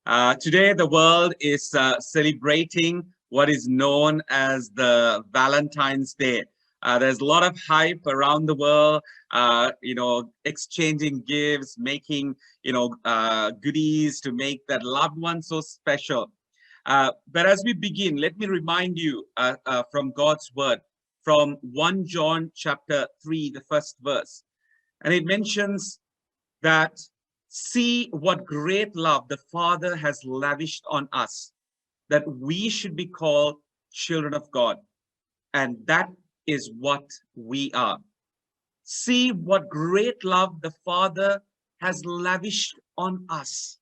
Today, the world is celebrating what is known as the Valentine's Day. There's a lot of hype around the world, exchanging gifts, making, goodies to make that loved one so special. But as we begin, let me remind you from God's word, from 1 John chapter 3, the first verse. And it mentions that, see what great love the Father has lavished on us, that we should be called children of God. And that is what we are. See what great love the Father has lavished on us,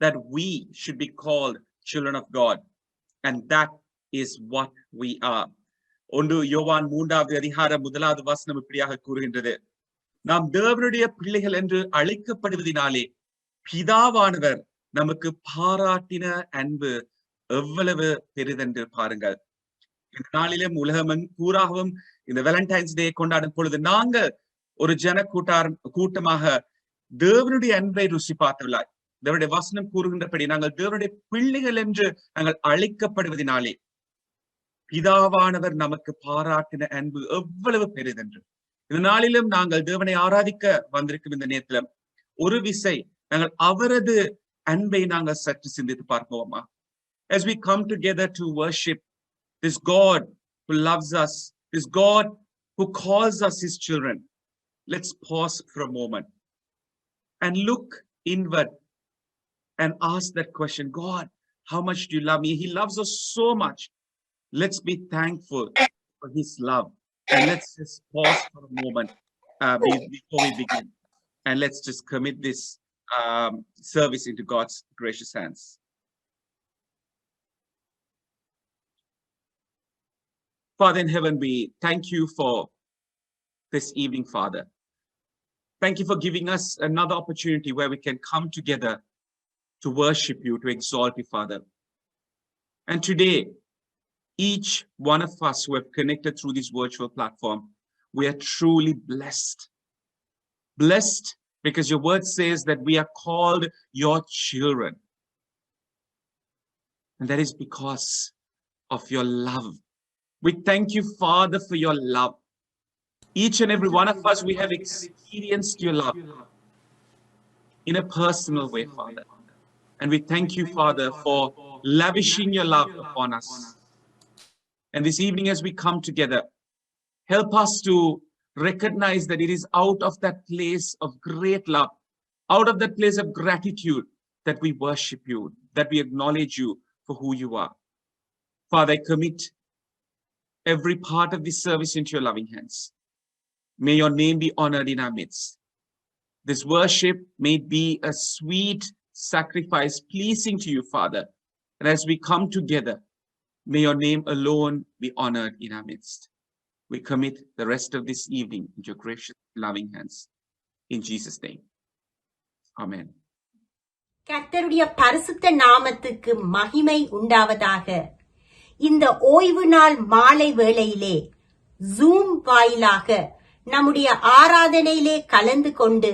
that we should be called children of God. And that is what we are. ஒன்று யோவான் 3வது அதிகாரம் 1வது வசனம் இப்படியாக கூறுகின்றது. நாம் தேவனுடைய பிள்ளைகள் என்று அழைக்கப்படுவதினாலே பிதாவானவர் நமக்கு பாராட்டின அன்பு எவ்வளவு பெரிதென்று பாருங்கள். இந்த நாளிலும் உலகம் பூராகவும் இந்த வேலண்டைன்ஸ் டே கொண்டாடும் பொழுது நாங்கள் ஒரு கூட்டமாக தேவனுடைய அன்பை ருசி பார்த்தவர்களாய், தேவனுடைய வசனம் கூறுகின்றபடி நாங்கள் தேவனுடைய பிள்ளைகள் என்று நாங்கள் அழைக்கப்படுவதினாலே பிதாவானவர் நமக்கு பாராட்டின அன்பு எவ்வளவு பெரிதென்று. இந்த நாளிலும் நாங்கள் தேவனை ஆராதிக்க வந்திருக்கும் இந்த நேரத்தில் ஒரு விசை நாங்கள் அவரது அன்பை நாங்கள் சற்று சிந்தித்து பார்ப்போமா? As we come together to worship this God who loves us, this God who calls us his children, let's pause for a moment and look inward and ask that question, God, how much do you love me? He loves us so much. Let's be thankful for his love. And let's just pause for a moment before we begin. And let's just commit this service into God's gracious hands. Father in heaven, we thank you for this evening, Father. Thank you for giving us another opportunity where we can come together to worship you, to exalt you, Father. And today, each one of us who have connected through this virtual platform, we are truly blessed. Blessed because your word says that we are called your children. And that is because of your love. We thank you, Father, for your love. Each and every one of us, we have experienced your love in a personal way, Father. And we thank you, Father, for lavishing your love upon us. And this evening, as we come together, help us to recognize that it is out of that place of great love, out of that place of gratitude, that we worship you, that we acknowledge you for who you are. Father, I commit every part of this service into your loving hands. May your name be honored in our midst. This worship may be a sweet sacrifice pleasing to you, Father. And as we come together, may your name alone be honored in our midst. We commit the rest of this evening into your gracious, loving hands. In Jesus' name. Amen. கர்த்தருடைய பரிசுத்த நாமத்துக்கு மகிமை உண்டாவதாக. இந்த ஓய்வு நாள் மாலை வேளையிலே ஜூம் வாயிலாக நம்முடைய ஆராதனையிலே கலந்து கொண்டு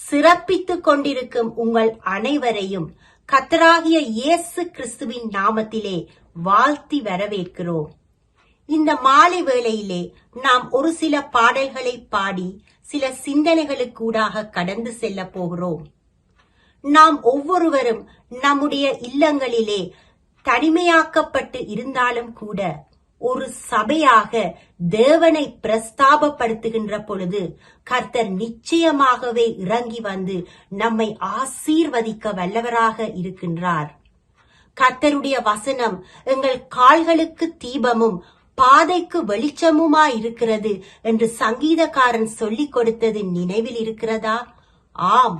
சிறப்பித்துக் கொண்டிருக்கும் உங்கள் அனைவரையும் கர்த்தராகிய இயேசு கிறிஸ்துவின் நாமத்திலே வாழ்த்தி வரவேற்கிறோம். இந்த மாலை வேளையிலே நாம் ஒரு சில பாடல்களை பாடி சில சிந்தனைகளுக்கூடாக கடந்து செல்ல போகிறோம். நாம் ஒவ்வொருவரும் நம்முடைய இல்லங்களிலே தனிமையாக்கப்பட்டு இருந்தாலும் கூட ஒரு சபையாக தேவனை பிரஸ்தாபப்படுத்துகின்ற பொழுது கர்த்தர் நிச்சயமாகவே இறங்கி வந்து நம்மை ஆசீர்வதிக்க வல்லவராக இருக்கின்றார். கர்த்தருடைய வசனம் எங்கள் கால்களுக்கு தீபமும் பாதைக்கு வெளிச்சமுமாயிருக்கிறது என்று சங்கீதக்காரன் சொல்லிக் கொடுத்தது நினைவில் இருக்கிறதா? ஆம்,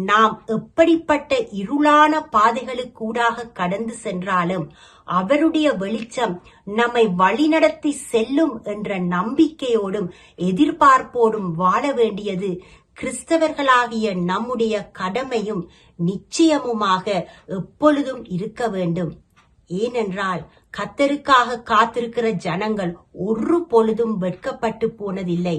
நாம் எப்படிப்பட்ட இருளான பாதைகளுக்கூடாக கடந்து சென்றாலும் அவருடைய வெளிச்சம் நம்மை வழிநடத்தி செல்லும் என்ற நம்பிக்கையோடும் எதிர்பார்ப்போடும் வாழ வேண்டியது கிறிஸ்தவர்களாகிய நம்முடைய கடமையும் நிச்சயமுமாக எப்பொழுதும் இருக்க வேண்டும். ஏனென்றால் கர்த்தருக்காக காத்திருக்கிற ஜனங்கள் ஒரு பொழுதும் வெட்கப்பட்டு போனதில்லை.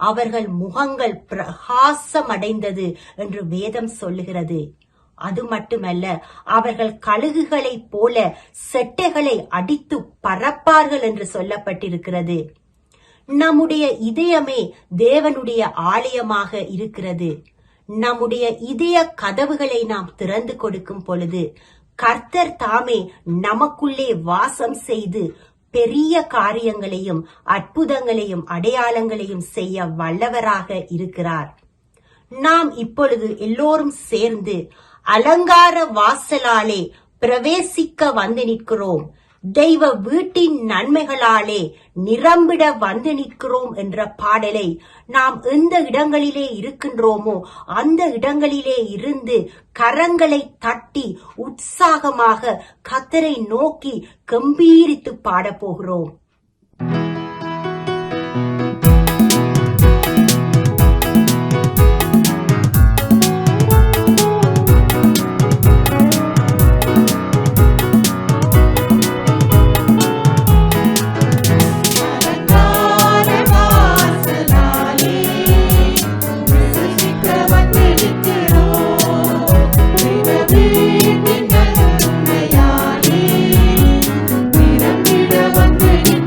அவர்கள் முகங்கள் பிரகாசமடைந்தது என்று வேதம் சொல்லுகிறது. அது மட்டுமல்ல, அவர்கள் கழுகுகளைப் போல செட்டைகளை அடித்து பறப்பார்கள் என்று சொல்லப்பட்டிருக்கிறது. நம்முடைய இதயமே தேவனுடைய ஆலயமாக இருக்கிறது. நம்முடைய இதய கதவுகளை நாம் திறந்து கொடுக்கும் பொழுது கர்த்தர் தாமே நமக்குள்ளே வாசம் செய்து பெரிய காரியங்களையும் அற்புதங்களையும் அடையாளங்களையும் செய்ய வல்லவராக இருக்கிறார். நாம் இப்பொழுது எல்லோரும் சேர்ந்து அலங்கார வாசலாலே பிரவேசிக்க வந்து நிற்கிறோம். தெய்வ வீட்டின் நன்மைகளாலே நிரம்பிட வந்து நிற்கிறோம் என்ற பாடலை நாம் எந்த இடங்களிலே இருக்கின்றோமோ அந்த இடங்களிலே இருந்து கரங்களை தட்டி உற்சாகமாக கர்த்தரை நோக்கி கம்பீரித்து பாடப் போகிறோம். வந்து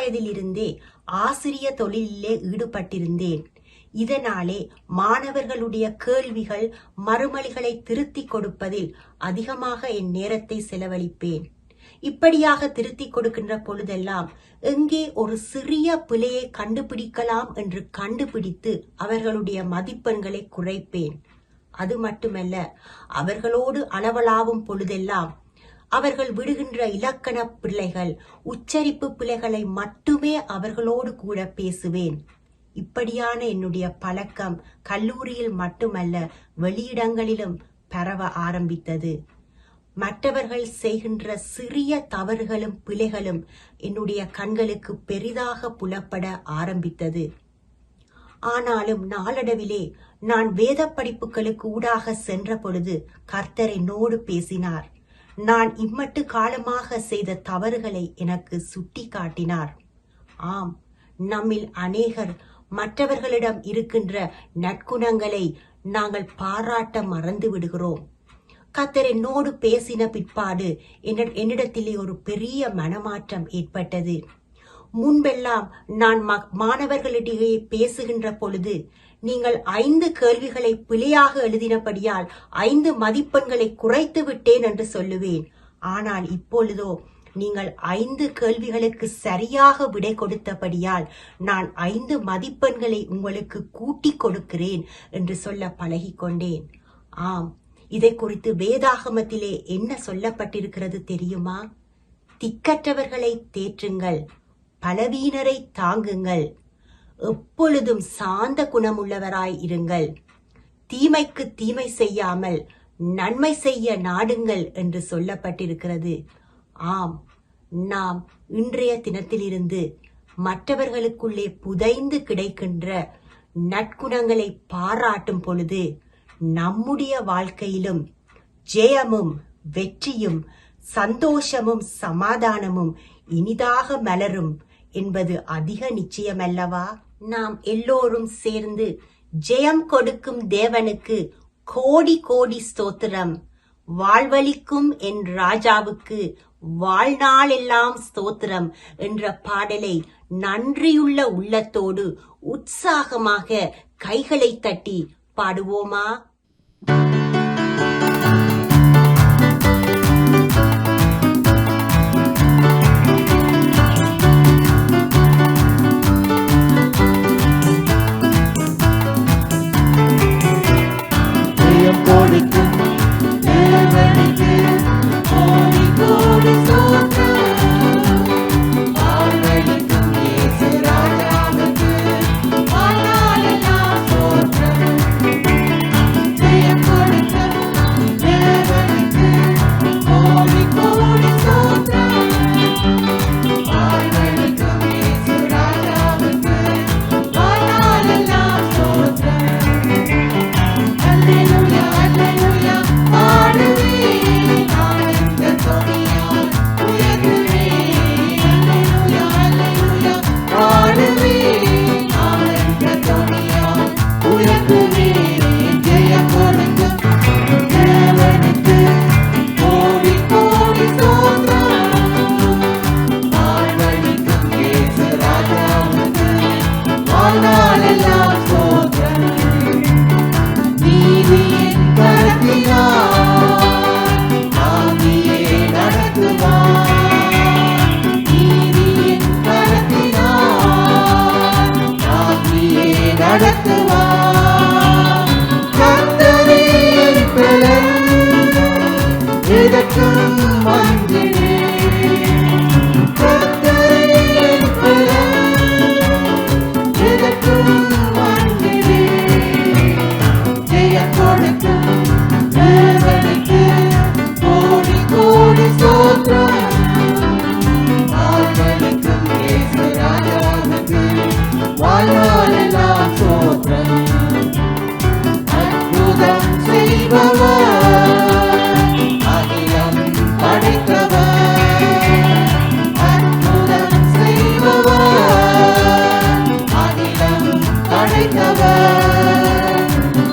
சிறுவயதிலிருந்தே ஆசிரிய தொழிலிலே ஈடுபட்டிருந்தேன். இதனாலே மாணவர்களுடைய கேள்விகள் மறுமொழிகளை திருத்திக் கொடுப்பதில் அதிகமாக என் நேரத்தை செலவழிப்பேன். இப்படியாக திருத்திக் கொடுக்கின்ற பொழுதெல்லாம் எங்கே ஒரு சிறிய பிழையை கண்டுபிடிக்கலாம் என்று கண்டுபிடித்து அவர்களுடைய மதிப்பெண்களை குறைப்பேன். அது மட்டுமல்ல, அவர்களோடு அளவலாவும் பொழுதெல்லாம் அவர்கள் விடுகின்ற இலக்கண பிழைகள், உச்சரிப்பு பிழைகளை மட்டுமே அவர்களோடு கூட பேசுவேன். இப்படியான என்னுடைய பழக்கம் கல்லூரியில் மட்டுமல்ல, வெளியிடங்களிலும் பரவ ஆரம்பித்தது. மற்றவர்கள் செய்கின்ற சிறிய தவறுகளும் பிழைகளும் என்னுடைய கண்களுக்கு பெரிதாக புலப்பட ஆரம்பித்தது. ஆனாலும் நாளடைவிலே நான் வேத படிப்புகளுக்கு ஊடாக சென்ற பொழுது கர்த்தர் என்னோடு பேசினார். நான் இம்மட்டு காலமாக செய்த தவறுகளை எனக்கு சுட்டி காட்டினார். ஆம், நம்மில் அநேகர் மற்றவர்களிடம் இருக்கின்ற நற்குணங்களை நாங்கள் பாராட்ட மறந்து விடுகிறோம். கர்த்தர் என்னோடு பேசின பிற்பாடு என்னிடத்திலே ஒரு பெரிய மனமாற்றம் ஏற்பட்டது. முன்பெல்லாம் நான் மாணவர்களிடையே பேசுகின்ற பொழுது, நீங்கள் 5 கேள்விகளை பிழையாக எழுதினபடியால் 5 மதிப்பெண்களை குறைத்து விட்டேன் என்று சொல்லுவேன். ஆனால் இப்பொழுதோ, நீங்கள் 5 கேள்விகளுக்கு சரியாக விடை கொடுத்தபடியால் நான் 5 மதிப்பெண்களை உங்களுக்கு கூட்டிக் கொடுக்கிறேன் என்று சொல்ல பழகிக்கொண்டேன். ஆம், இதை குறித்து வேதாகமத்திலே என்ன சொல்லப்பட்டிருக்கிறது தெரியுமா? திக்கற்றவர்களை தேற்றுங்கள், பலவீனரை தாங்குங்கள், எப்பொழுதும் சாந்த குணமுள்ளவராய் இருங்கள், தீமைக்கு தீமை செய்யாமல் நன்மை செய்ய நாடுங்கள் என்று சொல்லப்பட்டிருக்கிறது. ஆம், நாம் இன்றைய தினத்திலிருந்து மற்றவர்களுக்குள்ளே புதைந்து கிடைக்கின்ற நற்குணங்களை பாராட்டும் பொழுது நம்முடைய வாழ்க்கையிலும் ஜெயமும் வெற்றியும் சந்தோஷமும் சமாதானமும் இனிதாக மலரும் என்பது அதிக நிச்சயமல்லவா? நாம் எல்லோரும் சேர்ந்து ஜெயம் கொடுக்கும் தேவனுக்கு கோடி கோடி ஸ்தோத்திரம், வாழ்வளிக்கும் என் ராஜாவுக்கு வாழ்நாளெல்லாம் ஸ்தோத்திரம் என்ற பாடலை நன்றியுள்ள உள்ளத்தோடு உற்சாகமாக கைகளை தட்டி பாடுவோமா?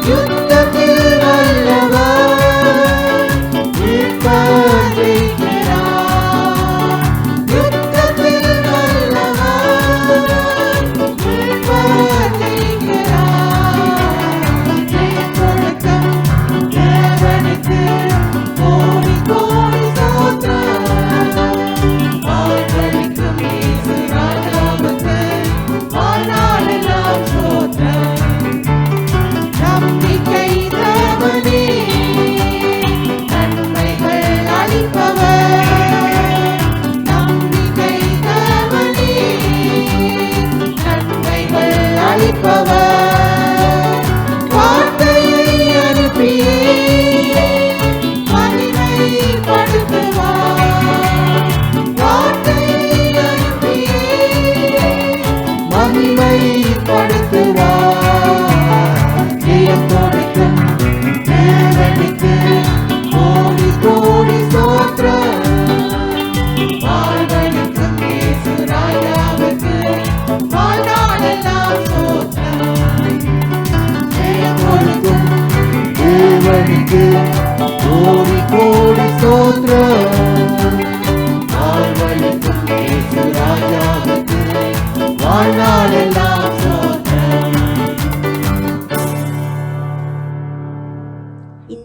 யுத்தத்தில் நல்லவர்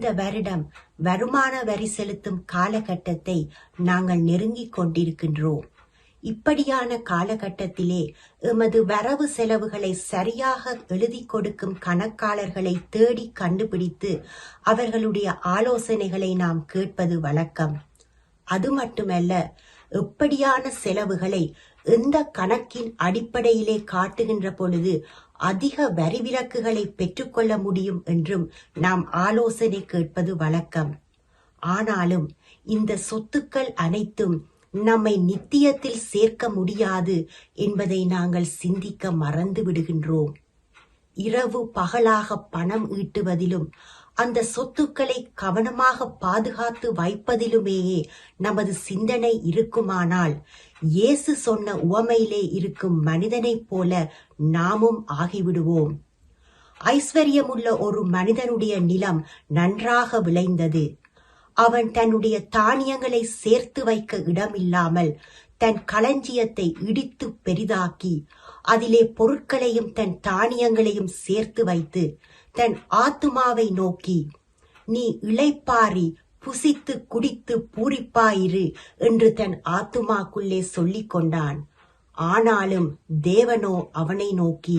இந்த வருடம் வருமான வரி செலுத்தும் காலகட்டத்தை நாங்கள் நெருங்கிக் கொண்டிருக்கின்றோம். இப்படியான காலகட்டத்திலே எமது வரவு செலவுகளை சரியாக எழுதி கொடுக்கும் கணக்காளர்களை தேடி கண்டுபிடித்து அவர்களுடைய ஆலோசனைகளை நாம் கேட்பது வழக்கம். அது மட்டுமல்ல, எப்படியான செலவுகளை எந்த கணக்கின் அடிப்படையிலே காட்டுகின்ற பொழுது அதிக வரி விலக்குகளை பெற்றுக்கொள்ள முடியும் என்றும் நாம் ஆலோசனை கேட்பது வழக்கம். ஆனாலும் இந்த சொத்துக்கள் அனைத்தும் நம்மை நித்தியத்தில் சேர்க்க முடியாது என்பதை நாங்கள் சிந்திக்க மறந்து விடுகின்றோம். இரவு பகலாக பணம் ஈட்டுவதிலும் அந்த சொத்துக்களை கவனமாக பாதுகாத்து வைப்பதிலுமேயே நமது சிந்தனை இருக்குமானால், இயேசு சொன்ன உவமையிலே இருக்கும் மனிதனைப் போல நாமும் ஆகிவிடுவோம். ஐஸ்வர்யமுள்ள ஒரு மனிதனுடைய நிலம் நன்றாக விளைந்தது. அவன் தன்னுடைய தானியங்களை சேர்த்து வைக்க இடமில்லாமல் தன் களஞ்சியத்தை இடித்து பெரிதாக்கி அதிலே பொருட்களையும் தன் தானியங்களையும் சேர்த்து வைத்து தன் ஆத்துமாவை நோக்கி, நீ இளைப்பாரி புசித்து குடித்து பூரிப்பாயிரு என்று தன் ஆத்துமாக்குள்ளே சொல்லிக் கொண்டான். ஆனாலும் தேவனோ அவனை நோக்கி,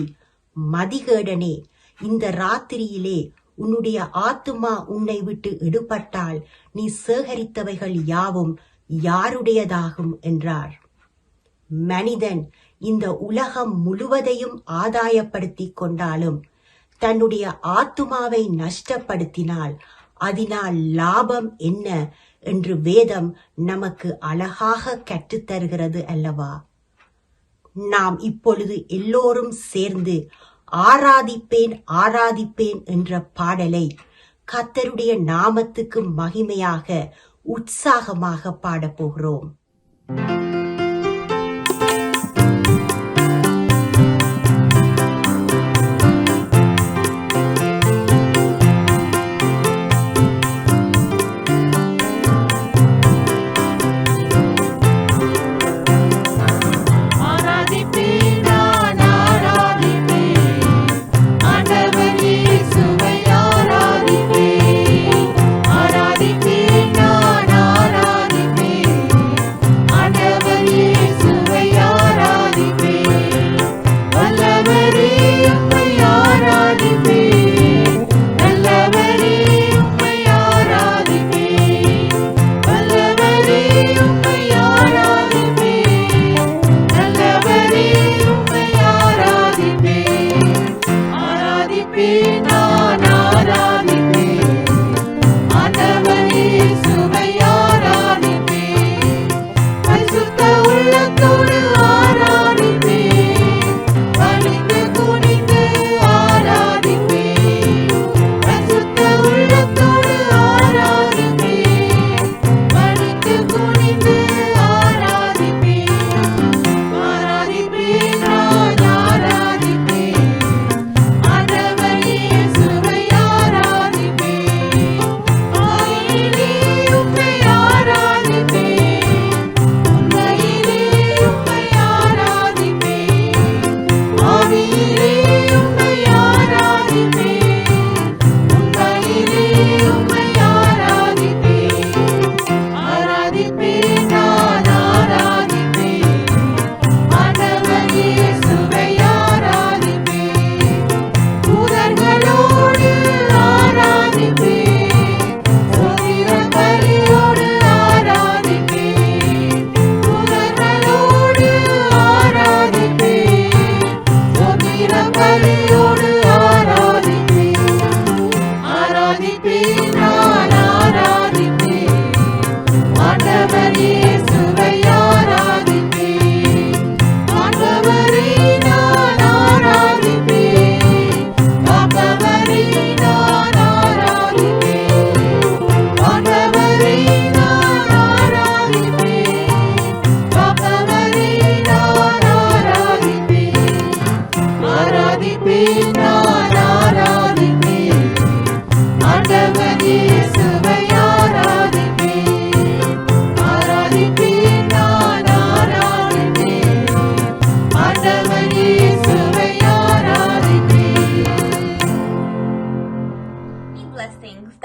மதிகேடனே, இந்த ராத்திரியிலே உன்னுடைய ஆத்துமா உன்னை விட்டு எடுபட்டால் நீ சேகரித்தவைகள் யாவும் யாருடையதாகும் என்றார். மனிதன் இந்த உலகம் முழுவதையும் ஆதாயப்படுத்திக் கொண்டாலும் தன்னுடைய ஆத்துமாவை நஷ்டப்படுத்தினால் அதனால் லாபம் என்ன என்று வேதம் நமக்கு அழகாக கற்றுத்தருகிறது அல்லவா? நாம் இப்பொழுது எல்லோரும் சேர்ந்து ஆராதிப்பேன் ஆராதிப்பேன் என்ற பாடலை கர்த்தருடைய நாமத்துக்கு மகிமையாக உற்சாகமாக பாடப்போகிறோம்.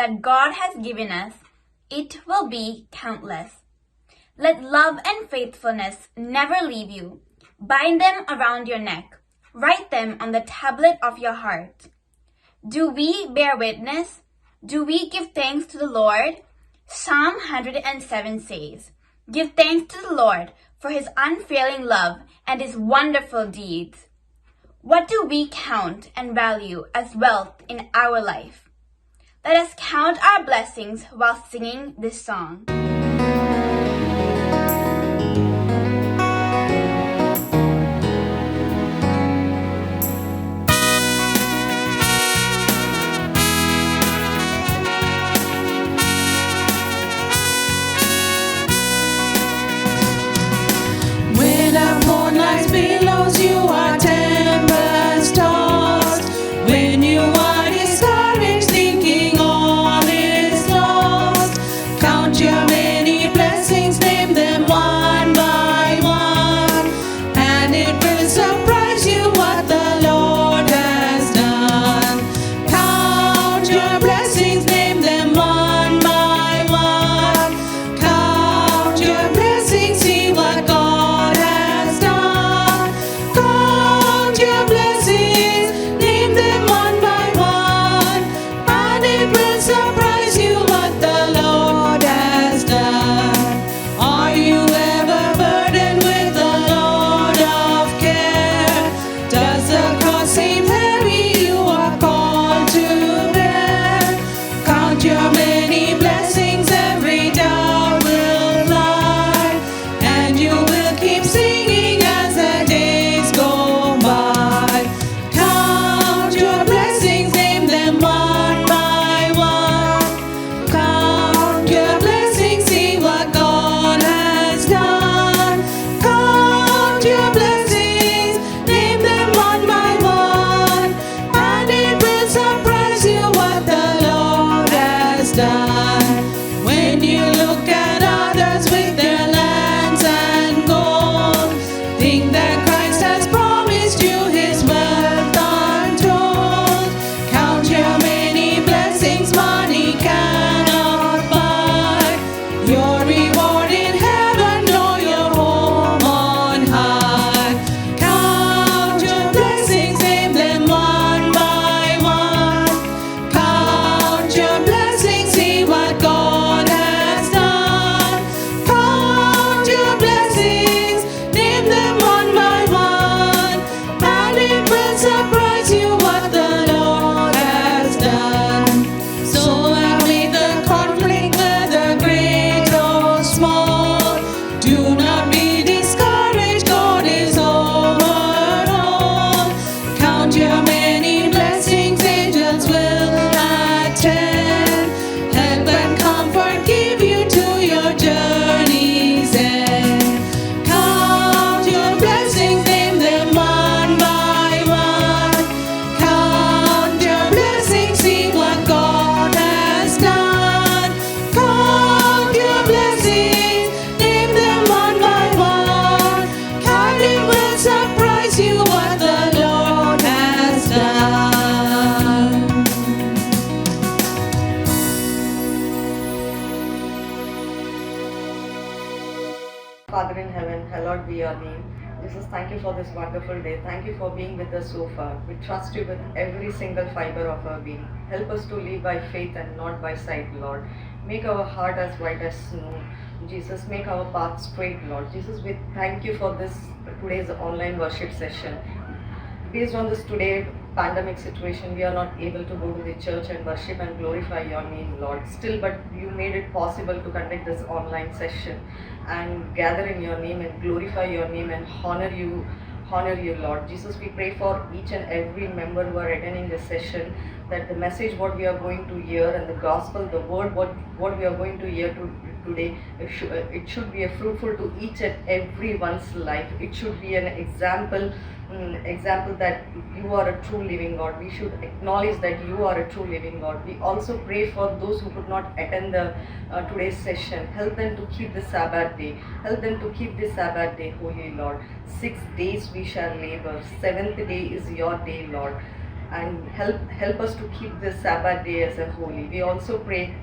that God has given us, it will be countless. Let love and faithfulness never leave you. Bind them around your neck. Write them on the tablet of your heart. Do we bear witness? Do we give thanks to the Lord? Psalm 107 says, "Give thanks to the Lord for his unfailing love and his wonderful deeds." What do we count and value as wealth in our life? Let us count our blessings while singing this song. When our moonlight billows, you are tempest tossed. When you are discouraged, thinking all is lost, count your many blessings, name them one by one, and it will surprise you what the Lord has done. Count your blessings, name them one by one. Count your blessings, see what God has done. Count your blessings, name them one by one, and it will surprise you what the Lord has done. Are you ever burdened with a load of care? Does the cross seem heavy you are called to bear? Count your many blessings, every doubt will fly, and you will keep singing as the days go by. Count your blessings, name them one by one. Count your blessings, see what God has done. Count your blessings, name them one by one, and it will surprise you what the Lord has done. When you look at others with their lands and gold, think that Christ has promised you his wealth untold. Count your many blessings, money cannot buy your reward in heaven, nor your home on high. Count your blessings, name them one by one. Count your blessings, see what God has done. Count your blessings, name them one by one, and it will surprise you what the Lord has done. So amid the conflict, whether great or small, do not be discouraged, God is over all. Count your many blessings, angels will attend, help and comfort give you to your journey's end. Count your blessings, name them one by one. Count your blessings, see what God has done. Count your blessings, name them one by one, and it will surprise you what the Lord has done. Father in heaven, hallowed be your name. Jesus, thank you for this wonderful day. Thank you for being with us so far. We trust you with every single fiber of our being. Help us to live by faith and not by sight, Lord. Make our heart as white as snow. Jesus, make our path straight, Lord. Jesus, we thank you for today's online worship session. Based on this today pandemic situation, we are not able to go to the church and worship and glorify your name, Lord. Still, but you made it possible to conduct this online session and gather in your name and glorify your name and honor you, Lord. Jesus, we pray for each and every member who are attending this session, that the message what we are going to hear and the gospel, the word what we are going to hear today, it should be a fruitful to each and everyone's life. It should be an example that you are a true living God. We should acknowledge that you are a true living God. We also pray for those who could not attend the today's session. Help them to keep the Sabbath day. Help them to keep the Sabbath day, Holy Lord. 6 days we shall labor. 7th day is your day, Lord. and help us to keep this Sabbath day as a holy. We also pray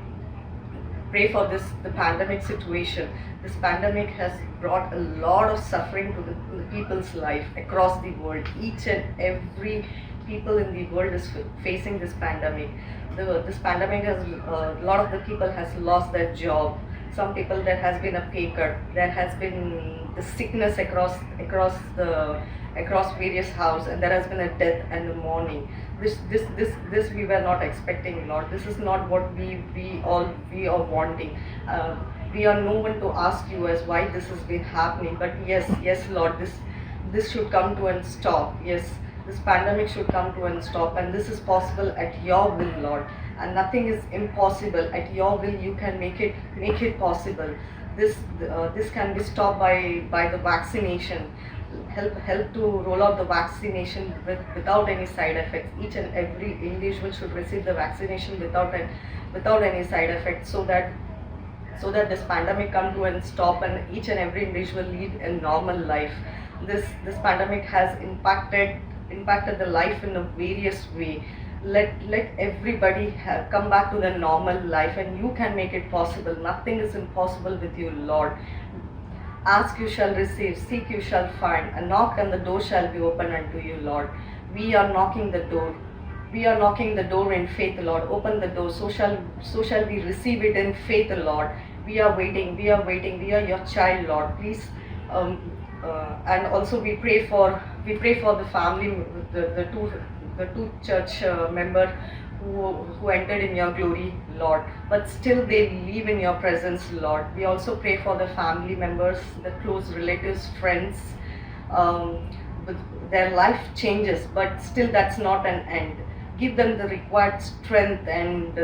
for the pandemic situation. This pandemic has brought a lot of suffering to the people's life across the world. Each and every people in the world is facing this pandemic. This pandemic has a lot of the people has lost their job. Some people, there has been a pay cut. There has been the sickness across various houses, and there has been a death and a mourning. This we were not expecting, Lord. This is not what we are wanting. We are no one to ask you as why this has been happening, but yes, Lord, this should come to an stop. Yes, this pandemic should come to an stop, and this is possible at your will, Lord. And nothing is impossible. At your will, you can make it possible. This can be stopped by the vaccination. Help to roll out the vaccination without any side effects. Each and every individual should receive the vaccination without any side effects, so that this pandemic come to a stop and each and every individual lead a normal life. This pandemic has impacted the life in a various way. Let everybody come back to their normal life, and you can make it possible. Nothing is impossible with you, Lord. Ask, you shall receive. Seek, you shall find. And knock, and the door shall be opened unto you, Lord. We are knocking the door. We are knocking the door in faith, Lord. Open the door. So shall we receive it in faith, Lord. We are waiting. We are your child, Lord. Please. And also we pray for the family, the two church member who entered in your glory, Lord, but still they live in your presence, Lord. We also pray for the family members, the close relatives, friends. Their life changes, but still that's not an end. Give them the required strength, and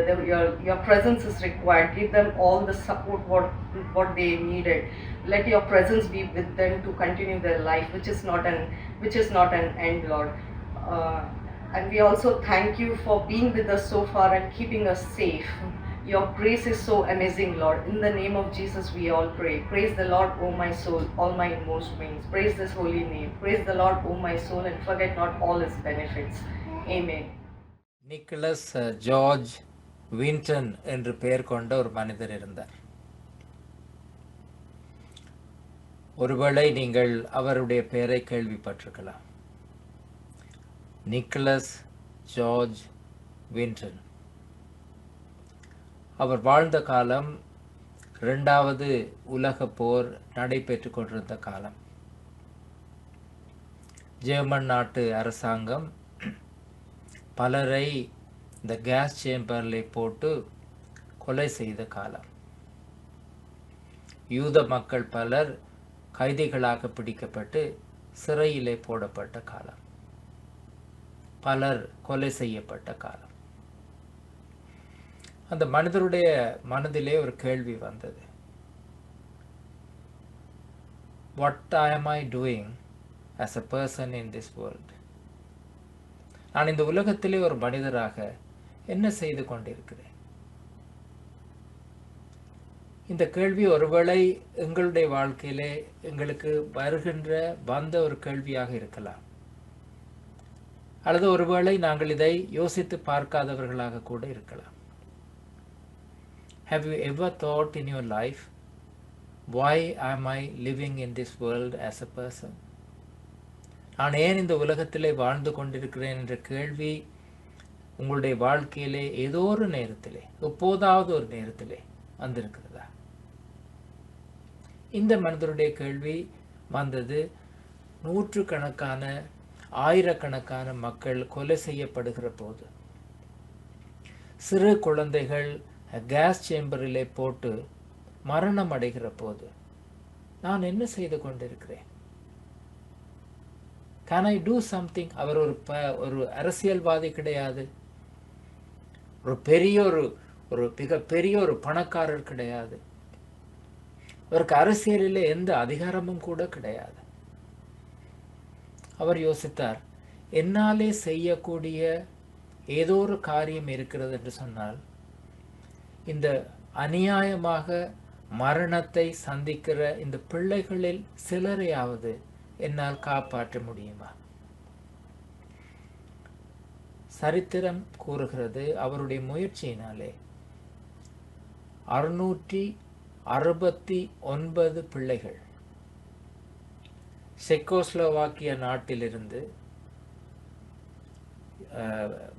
your presence is required. Give them all the support what they needed. Let your presence be with them to continue their life, which is not an end, Lord. And we also thank you for being with us so far and keeping us safe. Your grace is so amazing, Lord. In the name of Jesus, we all pray. Praise the Lord, O my soul, all my inmost beings. Praise this holy name. Praise the Lord, O my soul, and forget not all his benefits. Amen. Nicholas George Winton என்று பெயர் கொண்ட ஒரு மனிதர் இருந்தார். ஒருவேளை நீங்கள் அவருடைய பெயரை கேள்விப்பட்டிருக்கலாம். Nicholas George வின்டன். அவர் வாழ்ந்த காலம் 2வது உலகப் போர் நடைபெற்று கொண்டிருந்த காலம். ஜெர்மன் நாட்டு அரசாங்கம் பலரை இந்த கேஸ் சேம்பரில் போட்டு கொலை செய்த காலம். யூத மக்கள் பலர் கைதிகளாக பிடிக்கப்பட்டு சிறையிலே போடப்பட்ட காலம். பலர் கொலை செய்யப்பட்ட காலம். அந்த மனிதருடைய மனதிலே ஒரு கேள்வி வந்தது. What am I doing as a person in this world? நான் இந்த உலகத்திலே ஒரு மனிதராக என்ன செய்து கொண்டிருக்கிறேன்? இந்த கேள்வி ஒருவேளை எங்களுடைய வாழ்க்கையிலே எங்களுக்கு வந்த ஒரு கேள்வியாக இருக்கலாம். அல்லது ஒருவேளை நாங்கள் இதை யோசித்து பார்க்காதவர்களாக கூட இருக்கலாம். Have you ever thought in your life, why am I living in this world as a person? நான் ஏன் இந்த உலகத்திலே வாழ்ந்து கொண்டிருக்கிறேன் என்ற கேள்வி உங்களுடைய வாழ்க்கையிலே ஏதோ ஒரு நேரத்திலே, எப்போதாவது ஒரு நேரத்திலே வந்திருக்கிறதா? இந்த மனிதருடைய கேள்வி வந்தது நூற்றுக்கணக்கான ஆயிரக்கணக்கான மக்கள் கொலை செய்யப்படுகிற போது, சிறு குழந்தைகள் கேஸ் சேம்பரிலே போட்டு மரணம் அடைகிற போது நான் என்ன செய்து கொண்டிருக்கிறேன்? Can I do something? அவர் ஒரு அரசியல்வாதி கிடையாது. ஒரு மிகப்பெரிய ஒரு பணக்காரர் கிடையாது. அவருக்கு அரசியலிலே எந்த அதிகாரமும் கூட கிடையாது. அவர் யோசித்தார், என்னாலே செய்யக்கூடிய ஏதோ ஒரு காரியம் இருக்கிறது என்று சொன்னால், இந்த அநியாயமாக மரணத்தை சந்திக்கிற இந்த பிள்ளைகளில் சிலரையாவது என்னால் காப்பாற்ற முடியுமா? சரித்திரம் கூறுகிறது அவருடைய முயற்சியினாலே 669 பிள்ளைகள் செக்கோஸ்லோவாக்கிய நாட்டிலிருந்து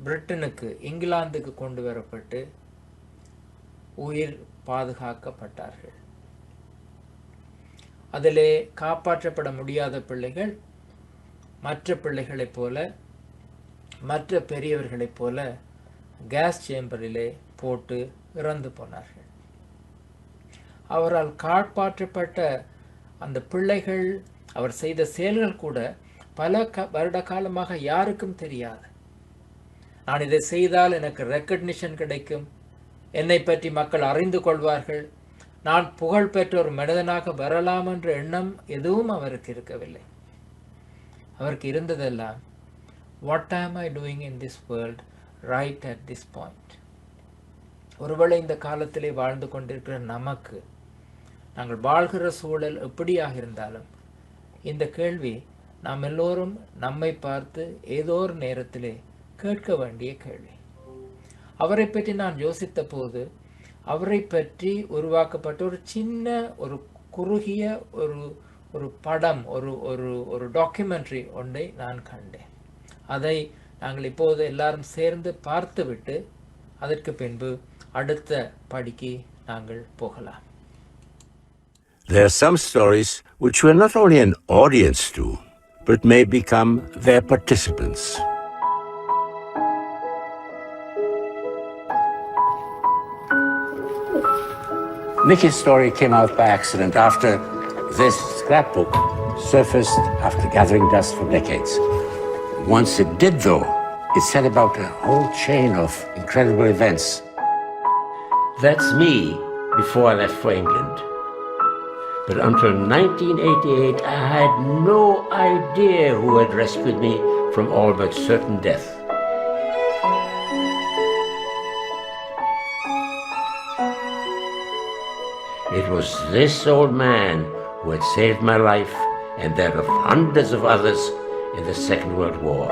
பிரிட்டனுக்கு, இங்கிலாந்துக்கு கொண்டு வரப்பட்டு உயிர் பாதுகாக்கப்பட்டார்கள். அதிலே காப்பாற்றப்பட முடியாத பிள்ளைகள் மற்ற பிள்ளைகளைப் போல, மற்ற பெரியவர்களைப் போல கேஸ் சேம்பரிலே போட்டு இறந்து போனார்கள். அவரால் காப்பாற்றப்பட்ட அந்த பிள்ளைகள், அவர் செய்த செயல்கள் கூட பல வருட காலமாக யாருக்கும் தெரியாது. நான் இதை செய்தால் எனக்கு ரெக்கக்னிஷன் கிடைக்கும், என்னை பற்றி மக்கள் அறிந்து கொள்வார்கள், நான் புகழ் பெற்ற ஒரு மனிதனாக வரலாம் என்ற எண்ணம் எதுவும் அவருக்கு இருக்கவில்லை. அவருக்கு இருந்ததெல்லாம், what am I doing in this world right at this point? ஒருவேளை இந்த காலத்திலே வாழ்ந்து கொண்டிருக்கிற நமக்கு, நாங்கள் வாழ்கிற சூழல் எப்படியாக இருந்தாலும், இந்த கேள்வி நாம் எல்லோரும் நம்மை பார்த்து ஏதோ ஒரு நேரத்திலே கேட்க வேண்டிய கேள்வி. அவரை பற்றி நான் யோசித்த போது, அவரை பற்றி உருவாக்கப்பட்ட ஒரு சின்ன, ஒரு குறுகிய ஒரு படம், ஒரு டாக்குமெண்ட்ரி ஒன்றை நான் கண்டேன். அதை நாங்கள் இப்போது எல்லாரும் சேர்ந்து பார்த்துவிட்டு அதற்கு பின்பு அடுத்த படிக்கு நாங்கள் போகலாம். There are some stories which we're not only an audience to, but may become their participants. Nikki's story came out by accident after this scrapbook surfaced after gathering dust for decades. Once it did, though, it set about a whole chain of incredible events. That's me before I left for England. But until 1988, I had no idea who had rescued me from all but certain death. It was this old man who had saved my life and that of hundreds of others in the Second World War.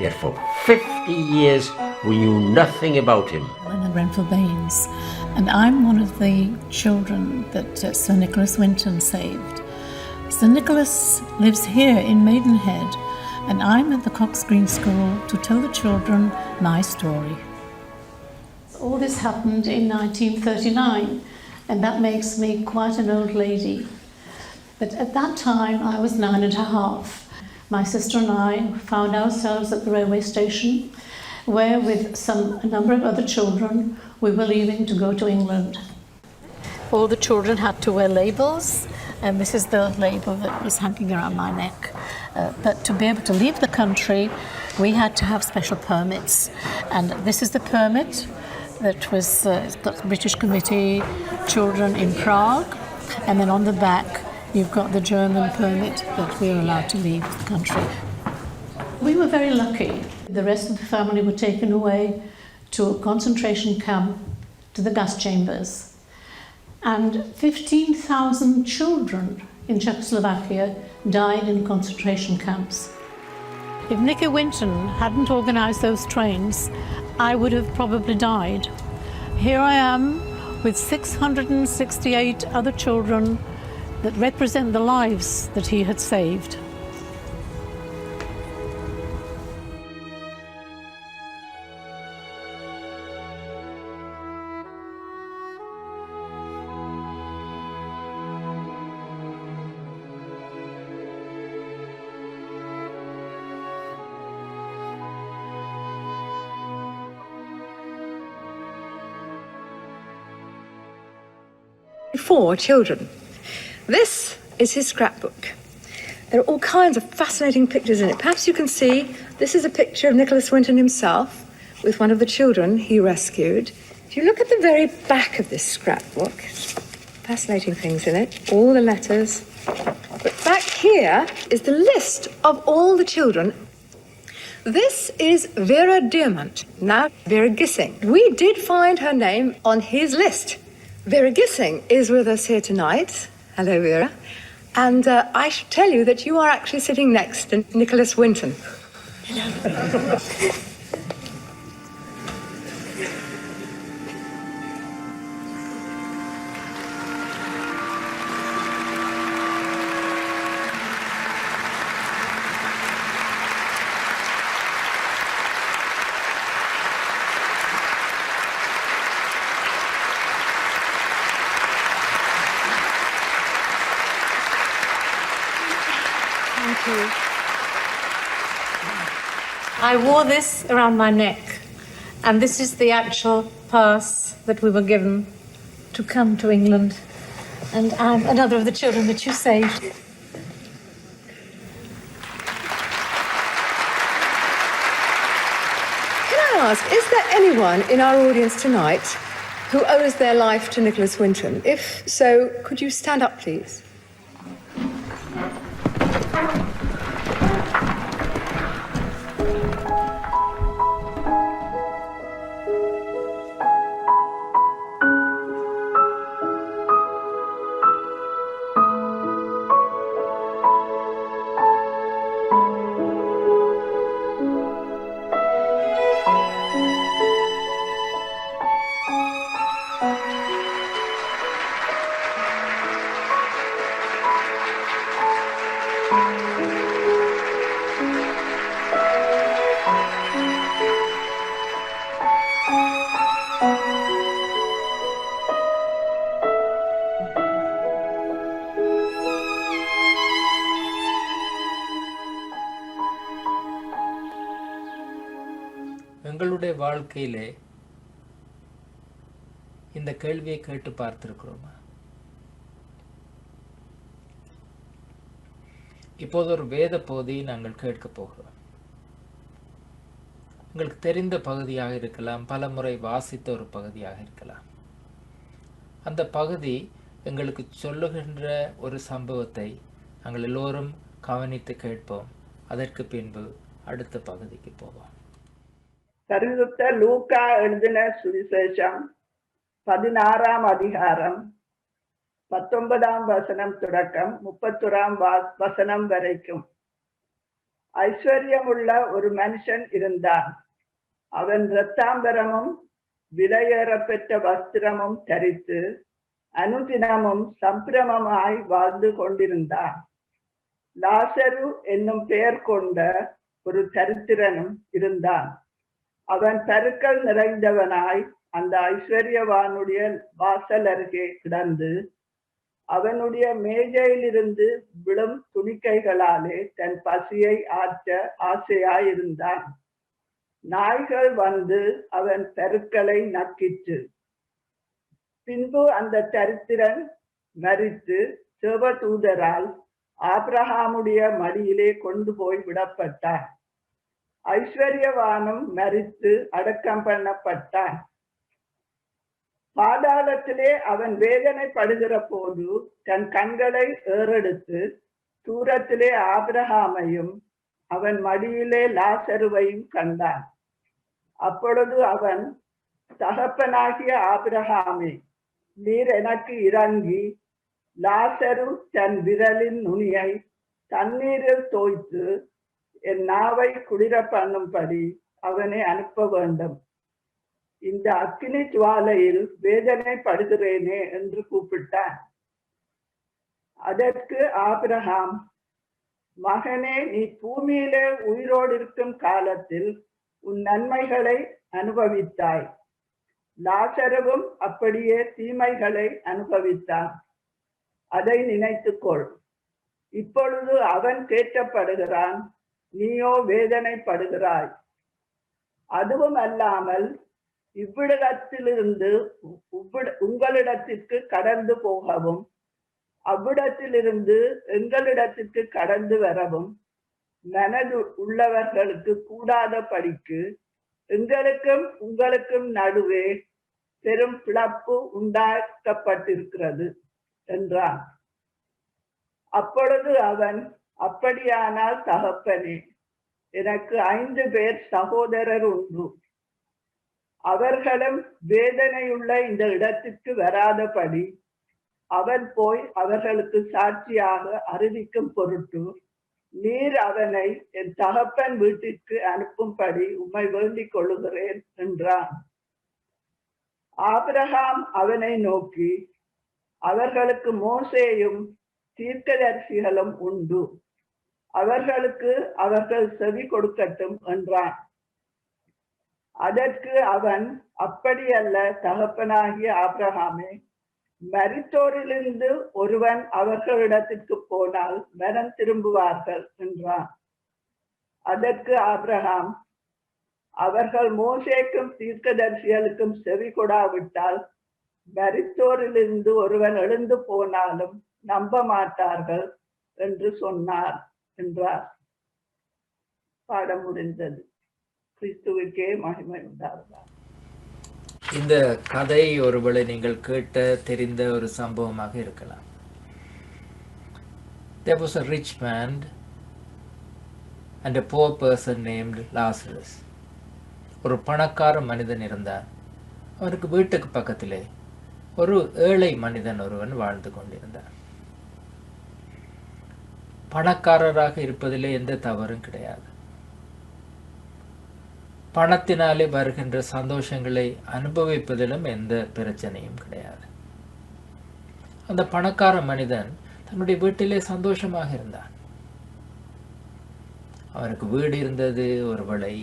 Yet for 50 years, we knew nothing about him. In the Grenfell Baines, and I'm one of the children that Sir Nicholas Winton saved. Sir Nicholas lives here in Maidenhead, and I'm at the Cox Green School to tell the children my story. All this happened in 1939, and that makes me quite an old lady. But at that time, I was 9.5. My sister and I found ourselves at the railway station, where with a number of other children, we were leaving to go to England. All the children had to wear labels, and this is the label that was hanging around my neck. But to be able to leave the country, we had to have special permits. And this is the permit that was got the British Committee, children in Prague, and then on the back you've got the German permit that we're allowed to leave the country. We were very lucky. The rest of the family were taken away to a concentration camp, to the gas chambers. And 15,000 children in Czechoslovakia died in concentration camps. If Nicky Winton hadn't organised those trains, I would have probably died. Here I am with 668 other children that represent the lives that he had saved. For children. This is his scrapbook. There are all kinds of fascinating pictures in it. Perhaps you can see this is a picture of Nicholas Winton himself with one of the children he rescued. If you look at the very back of this scrapbook, fascinating things in it, all the letters. But back here is the list of all the children. This is Vera Diamant, now Vera Gissing. We did find her name on his list. Vera Gissing is with us here tonight. Hello, Vera. And I should tell you that you are actually sitting next to Nicholas Winton. Thank you. I wore this around my neck, and this is the actual pass that we were given to come to England. And I'm another of the children that you saved. Can I ask, is there anyone in our audience tonight who owes their life to Nicholas Winton? If so, could you stand up, please? எங்களுடைய வாழ்க்கையிலே இந்த கேள்வியை கேட்டு பார்த்திருக்கிறோமா? இப்போது ஒரு வேத பகுதியை நாங்கள் கேட்கப் போகிறோம். உங்களுக்கு தெரிந்த பகுதியாக இருக்கலாம், பல முறை வாசித்த ஒரு பகுதியாக இருக்கலாம். அந்த பகுதி எங்களுக்கு சொல்லுகின்ற ஒரு சம்பவத்தை நாங்கள் எல்லோரும் கவனித்து கேட்போம். அதற்கு பின்பு அடுத்த பகுதிக்கு போவோம். பரிசுத்த லூக்கா எழுதின சுவிசேஷம் 16ஆம் அதிகாரம் 19ஆம் வசனம் தொடக்கம் 31ஆம் வசனம் வரைக்கும். ஐஸ்வர்யமுள்ள ஒரு மனுஷன் இருந்தான். அவன் இரத்தாம்பரமும் விலையேற பெற்ற வஸ்திரமும் தரித்து அனுதினமும் சம்பிரமமாய் வாழ்ந்து கொண்டிருந்தான். லாசரு என்னும் பெயர் கொண்ட ஒரு தரித்திரனும் இருந்தான். அவன் பருக்கள் நிறைந்தவனாய் அந்த ஐஸ்வர்யவானுடைய வாசல் அருகே கிடந்து அவனுடைய மேஜையிலிருந்து விழும் துணிக்கைகளாலே தன் பசியை ஆற்ற ஆசையாயிருந்தான். நாய்கள் வந்து அவன் பருக்களை நக்கிற்று. பின்பு அந்த தரித்திரன் மரித்து தேவதூதரால் ஆபிரகாமுடைய மடியிலே கொண்டு போய் விடப்பட்டான். ஐஸ்வர்யவானும் மரித்து அடக்கம் பண்ணப்பட்டான். பாதாளத்திலே அவன் வேதனைப்படுகிற போது தன் கண்களை ஏறெடுத்து தூரத்திலே ஆபிரகாமையும் அவன் மடியிலே லாசருவையும் கண்டான். அப்பொழுது அவன், தகப்பனாகிய ஆபிரகாமே, நீர் எனக்கு இறங்கி லாசரு தன் விரலின் நுனியை தண்ணீரில் தோய்த்து என் நாவை குளிர பண்ணும்படி அவனை அனுப்ப வேண்டும். இந்த அக்கினி ஜுவாலையில் வேதனைப்படுகிறேனே என்று கூப்பிட்டான். அதற்கு ஆபிரகாம், மகனே, நீ பூமியிலே உயிரோடு இருக்கும் காலத்தில் உன் நன்மைகளை அனுபவித்தாய். லாசருவும் அப்படியே தீமைகளை அனுபவித்தான். அதை நினைத்துக்கொள். இப்பொழுது அவன் தேற்றப்படுகிறான், நீயோ வேதனைப்படுகிறாய். அதுவும் அல்லாமல் இவ்விடத்திலிருந்து உங்களிடத்திற்கு கடந்து போகவும் அவ்விடத்திலிருந்து எங்களிடத்திற்கு கடந்து வரவும் மனது உள்ளவர்களுக்கு கூடாத படிக்கு எங்களுக்கும் உங்களுக்கும் நடுவே பெரும் பிளப்பு உண்டாக்கப்பட்டிருக்கிறது என்றான். அப்பொழுது அவன், அப்படியானால் தகப்பனே, எனக்கு 5 பேர் சகோதரர் உண்டு. அவர்களும் வேதனையுள்ள இந்த இடத்திற்கு வராதபடி அவன் போய் அவர்களுக்கு சாட்சியாக அறிவிக்கும் பொருட்டு நீர் அவனை என் தகப்பன் வீட்டிற்கு அனுப்பும்படி உம்மை வேண்டிக் கொள்ளுகிறேன் என்றான். ஆபிரகாம் அவனை நோக்கி, அவர்களுக்கு மோசேயும் தீர்க்கதரிசிகளும் உண்டு, அவர்களுக்கு அவர்கள் செவி கொடுக்கட்டும் என்றான். அதற்கு அவன், அப்படியல்ல தகப்பனாகிய ஆபிரகாமே, மரித்தோரிலிருந்து ஒருவன் அவர்களிடத்திற்கு போனால் மனம் திரும்புவார்கள் என்றான். அதற்கு ஆபிரகாம், அவர்கள் மோசேக்கும் தீர்க்கதரிசிகளுக்கும் செவி கொடாவிட்டால் மரித்தோரிலிருந்து ஒருவன் எழுந்து போனாலும் நம்ப மாட்டார்கள் என்று சொன்னார் என்றார். பாடம் முடிந்தது. கிறிஸ்துவுக்கே மகிமை உண்டாவதாக. இந்த கதை ஒருவேளை நீங்கள் கேட்ட தெரிந்த ஒரு சம்பவமாக இருக்கலாம். There was a rich man and a poor person named Lazarus. ஒரு பணக்கார மனிதன் இருந்தான். அவருக்கு வீட்டுக்கு பக்கத்திலே ஒரு ஏழை மனிதன் ஒருவன் வாழ்ந்து கொண்டிருந்தான். பணக்காரராக இருப்பதிலே எந்த தவறும் கிடையாது. பணத்தினாலே வருகின்ற சந்தோஷங்களை அனுபவிப்பதிலும் எந்த பிரச்சனையும் கிடையாது. அந்த பணக்கார மனிதன் தன்னுடைய வீட்டிலே சந்தோஷமாக இருந்தான். அவனுக்கு வீடு இருந்தது. ஒருவேளை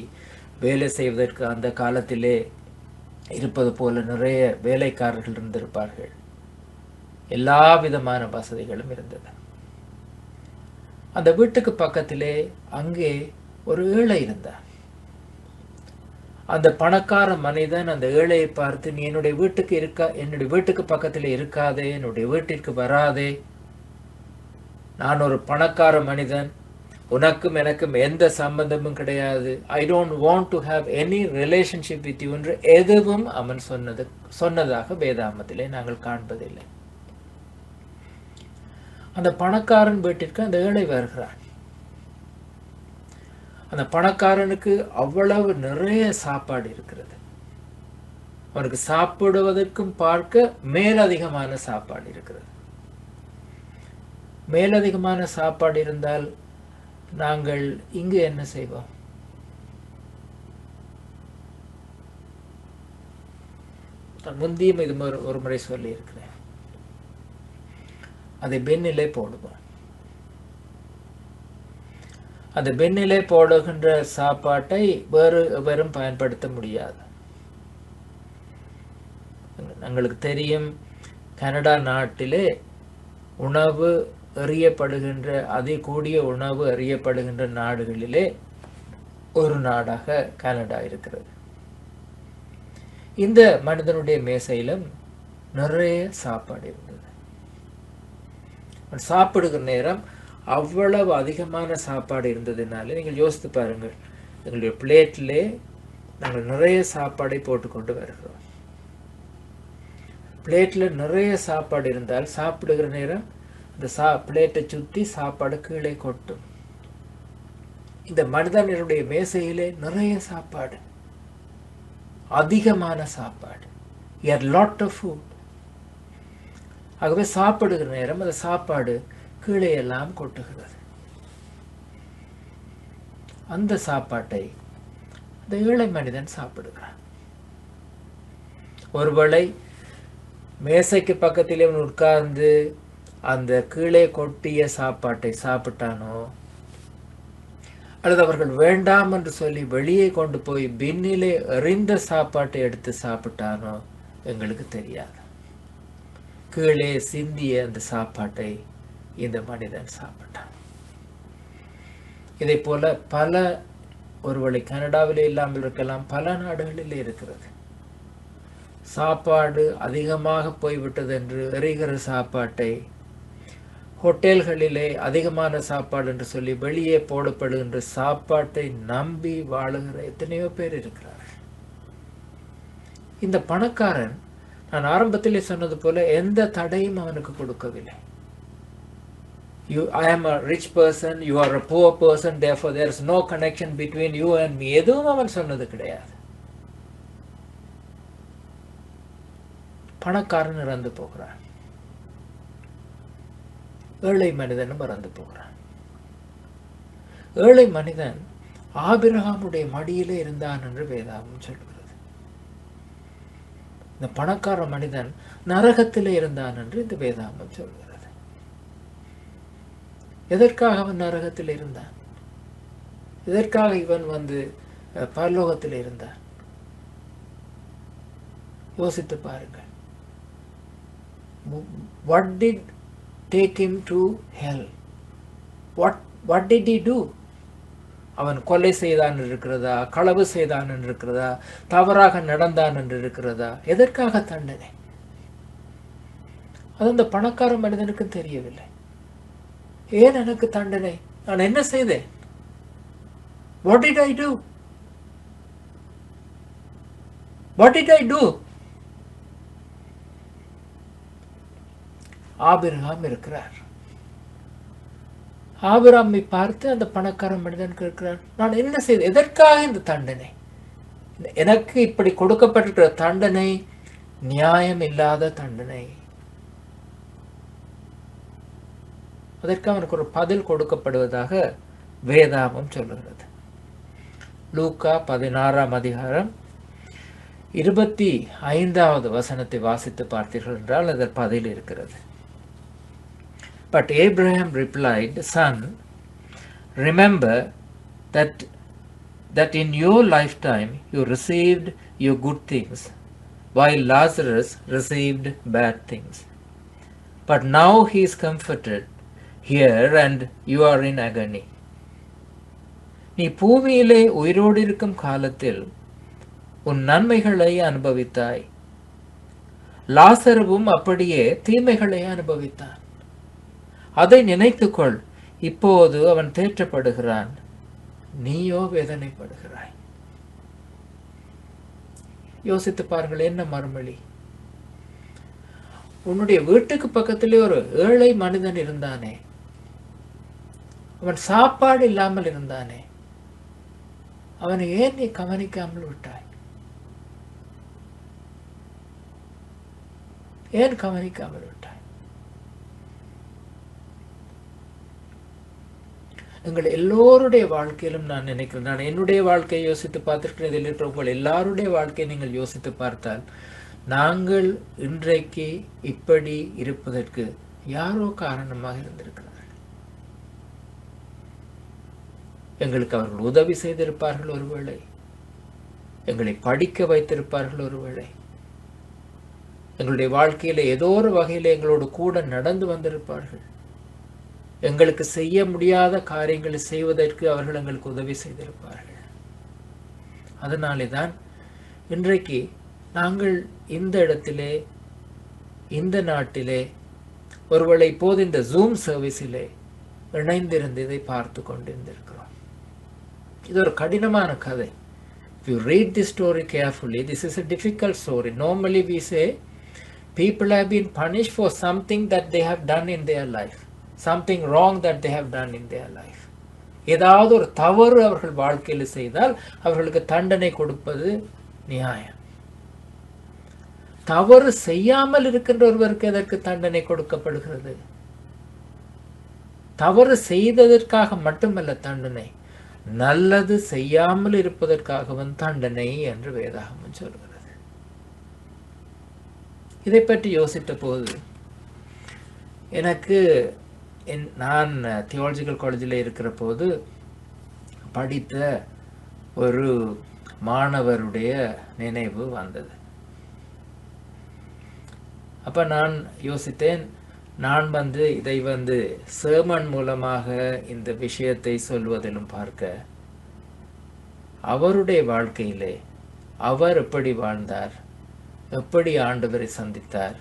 வேலை செய்வதற்கு அந்த காலத்திலே இருப்பது போல நிறைய வேலைக்காரர்கள் இருந்திருப்பார்கள். எல்லா விதமான வசதிகளும் இருந்தது. அந்த வீட்டுக்கு பக்கத்திலே அங்கே ஒரு ஏழை இருந்தான். அந்த பணக்கார மனிதன் அந்த ஏழையை பார்த்து, நீ என்னுடைய வீட்டுக்கு பக்கத்தில் இருக்காதே, என்னுடைய வீட்டிற்கு வராதே, நான் ஒரு பணக்கார மனிதன், உனக்கும் எனக்கும் எந்த சம்பந்தமும் கிடையாது, I don't want to have any relationship with you என்று எதுவும் அவன் சொன்னதாக வேதாமத்திலே நாங்கள் காண்பதில்லை. அந்த பணக்காரன் வீட்டிற்கு அந்த ஏழை வருகிறான். அந்த பணக்காரனுக்கு அவ்வளவு நிறைய சாப்பாடு இருக்கிறது. அவனுக்கு சாப்பிடுவதற்கும் பார்க்க மேலதிகமான சாப்பாடு இருக்கிறது. மேலதிகமான சாப்பாடு இருந்தால் நாங்கள் இங்கு என்ன செய்வோம்? முந்தியும் இது ஒரு முறை சொல்லி இருக்கிறேன். அதை பெண்ணிலே போடுவோம். அந்த பெண்ணிலே போடுகின்ற சாப்பாட்டை வெறும் பயன்படுத்த முடியாது. எங்களுக்கு தெரியும், கனடா நாட்டிலே உணவு எறியப்படுகின்ற அதிகூடிய உணவு எறியப்படுகின்ற நாடுகளிலே ஒரு நாடாக கனடா இருக்கிறது. இந்த மனிதனுடைய மேசையிலும் நிறைய சாப்பாடு இருந்தது. சாப்பிடுகிற நேரம் அவ்வளவு அதிகமான சாப்பாடு இருந்ததுனால நீங்கள் யோசித்து பாருங்கள், எங்களுடைய பிளேட்டிலே நாங்கள் நிறைய சாப்பாடை போட்டுக்கொண்டு வருகிறோம். பிளேட்டில் நிறைய சாப்பாடு இருந்தால் சாப்பிடுகிற நேரம் அந்த பிளேட்டை சுற்றி சாப்பாடு கீழே கொட்டும். இந்த மனிதனுடைய மேசையிலே நிறைய சாப்பாடு, அதிகமான சாப்பாடு, a lot of food. ஆகவே சாப்பிடுகிற நேரம் அந்த சாப்பாடு கீழே எல்லாம் கொட்டுகிறது. அந்த சாப்பாட்டை அந்த ஏழை மனிதன் சாப்பிடுகிறான். ஒருவேளை மேசைக்கு பக்கத்திலே உட்கார்ந்து அந்த கீழே கொட்டிய சாப்பாட்டை சாப்பிட்டானோ, அல்லது அவர்கள் வேண்டாம் என்று சொல்லி வெளியே கொண்டு போய் பின்னிலே எறிந்த சாப்பாட்டை எடுத்து சாப்பிட்டானோ எங்களுக்கு தெரியாது. கீழே சிந்திய அந்த சாப்பாட்டை இந்த மனிதன் சாப்பிட்டான். இதை போல பல, ஒருவேளை கனடாவிலே இல்லாமல் இருக்கலாம், பல நாடுகளிலே இருக்கிறது. சாப்பாடு அதிகமாக போய்விட்டது என்று எறிகிற சாப்பாட்டை, ஹோட்டல்களிலே அதிகமான சாப்பாடு என்று சொல்லி வெளியே போடப்படுகின்ற சாப்பாட்டை நம்பி வாழுகிற எத்தனையோ பேர் இருக்கிறார்கள். இந்த பணக்காரன், நான் ஆரம்பத்திலே சொன்னது போல, எந்த தடையும் அவனுக்கு கொடுக்கவில்லை. I am a rich person, you are a poor person, therefore there is no connection between you and me. எதுவும் அவன் சொன்னது கிடையாது. பணக்காரன் இறந்து போகிறான், ஏழை மனிதனும் இறந்து போகிறான். ஏழை மனிதன் ஆபிரகாமுடைய மடியிலே இருந்தான் என்று வேதாகமம் சொல்கிறது. இந்த பணக்கார மனிதன் நரகத்திலே இருந்தான் என்று இந்த வேதாகமம் சொல்கிறது. எதற்காக அவன் நரகத்தில் இருந்தான்? எதற்காக இவன் பரலோகத்தில் இருந்தான்? யோசித்து பாருங்கள். What did take him to hell? What did he do? அவன் கொலை செய்தான் என்று இருக்கிறதா, களவு செய்தான் என்று இருக்கிறதா, தவறாக நடந்தான் என்று இருக்கிறதா? எதற்காக தண்டனை? அது அந்த பணக்கார மனிதனுக்கு தெரியவில்லை. ஏன் எனக்கு தண்டனை? நான் என்ன செய்தேன்? What did I do? What did I do? Abraham இருக்கிறார். ஆபிரகாமை பார்த்து அந்த பணக்கார மனிதன் கேட்கிறார், நான் என்ன செய்தேன்? எதற்காக இந்த தண்டனை? எனக்கு இப்படி கொடுக்கப்பட்டிருக்கிற தண்டனை நியாயம் இல்லாத தண்டனை. அதற்கு அவனுக்கு ஒரு பதில் கொடுக்கப்படுவதாக வேதாகமம் சொல்லுகிறது. லூக்கா 16ஆம் அதிகாரம் 25வது வசனத்தை வாசித்து பார்த்தீர்கள் என்றால் அதற்கு பதில் இருக்கிறது. But Abraham replied, Son, remember that in your lifetime you received your good things, while Lazarus received bad things. But now he is comforted here and you are in agony. நீ பூமியிலே உயிரோடு இருக்கும் காலத்தில் உன் நன்மைகளை அனுபவித்தாய். லாசருவும் அப்படியே தீமைகளை அனுபவித்தான். அதை நினைத்துக்கொள். இப்போது அவன் தேற்றப்படுகிறான், நீயோ வேதனைப்படுகிறாய். யோசித்து பாருங்கள், என்ன மறுமொழி? உன்னுடைய வீட்டுக்கு பக்கத்திலே ஒரு ஏழை மனிதன் இருந்தானே, அவன் சாப்பாடு இல்லாமல் இருந்தானே, அவனை ஏன் நீ கவனிக்காமல் விட்டாய்? ஏன் கவனிக்காமல் விட்டாய்? எங்கள் எல்லோருடைய வாழ்க்கையிலும் நான் நினைக்கிறேன், நான் என்னுடைய வாழ்க்கையை யோசித்து பார்த்திருக்கிறேன், இதில் இருக்கிற உங்கள் எல்லாருடைய வாழ்க்கையை நீங்கள் யோசித்து பார்த்தால், நாங்கள் இன்றைக்கு இப்படி இருப்பதற்கு யாரோ காரணமாக இருந்திருக்கிறார்கள். எங்களுக்கு அவர்கள் உதவி செய்திருப்பார்கள், ஒருவேளை எங்களை படிக்க வைத்திருப்பார்கள், ஒருவேளை எங்களுடைய வாழ்க்கையில ஏதோ ஒரு வகையில் எங்களோடு கூட நடந்து வந்திருப்பார்கள். எங்களுக்கு செய்ய முடியாத காரியங்களை செய்வதற்கு அவர்கள் எங்களுக்கு உதவி செய்திருப்பார்கள். அதனாலே தான் இன்றைக்கு நாங்கள் இந்த இடத்திலே, இந்த நாட்டிலே, ஒருவேளை இப்போது இந்த ஜூம் சர்வீஸிலே இணைந்திருந்து இதை பார்த்து கொண்டிருந்திருக்கிறோம். இது ஒரு கடினமான கதை. If you read this story carefully, this is a difficult story. Normally we say people have been punished for something that they have done in their life, something wrong that they have done in their life. ஏதாவது ஒரு தவறு அவர்கள் வாழ்க்கையில் செய்தால் அவர்களுக்கு தண்டனை கொடுப்பது நியாயம். தவறு செய்யாமல் இருக்கின்ற ஒருவருக்கு எதற்கு தண்டனை கொடுக்கப்படுகிறது? தவறு செய்ததற்காக மட்டுமல்ல தண்டனை, நல்லது செய்யாமல் இருப்பதற்காகவும் தண்டனை என்று வேதாகமம் சொல்கிறது. இதை பற்றி யோசித்த போது எனக்கு நான் தியாலஜிக்கல் காலேஜில் இருக்கிற போது படித்த ஒரு மாணவருடைய நினைவு வந்தது. அப்போ நான் யோசித்தேன், நான் இதை சேர்மன் மூலமாக இந்த விஷயத்தை சொல்வதிலும் பார்க்க, அவருடைய வாழ்க்கையிலே அவர் எப்படி வாழ்ந்தார், எப்படி ஆண்டவரை சந்தித்தார்,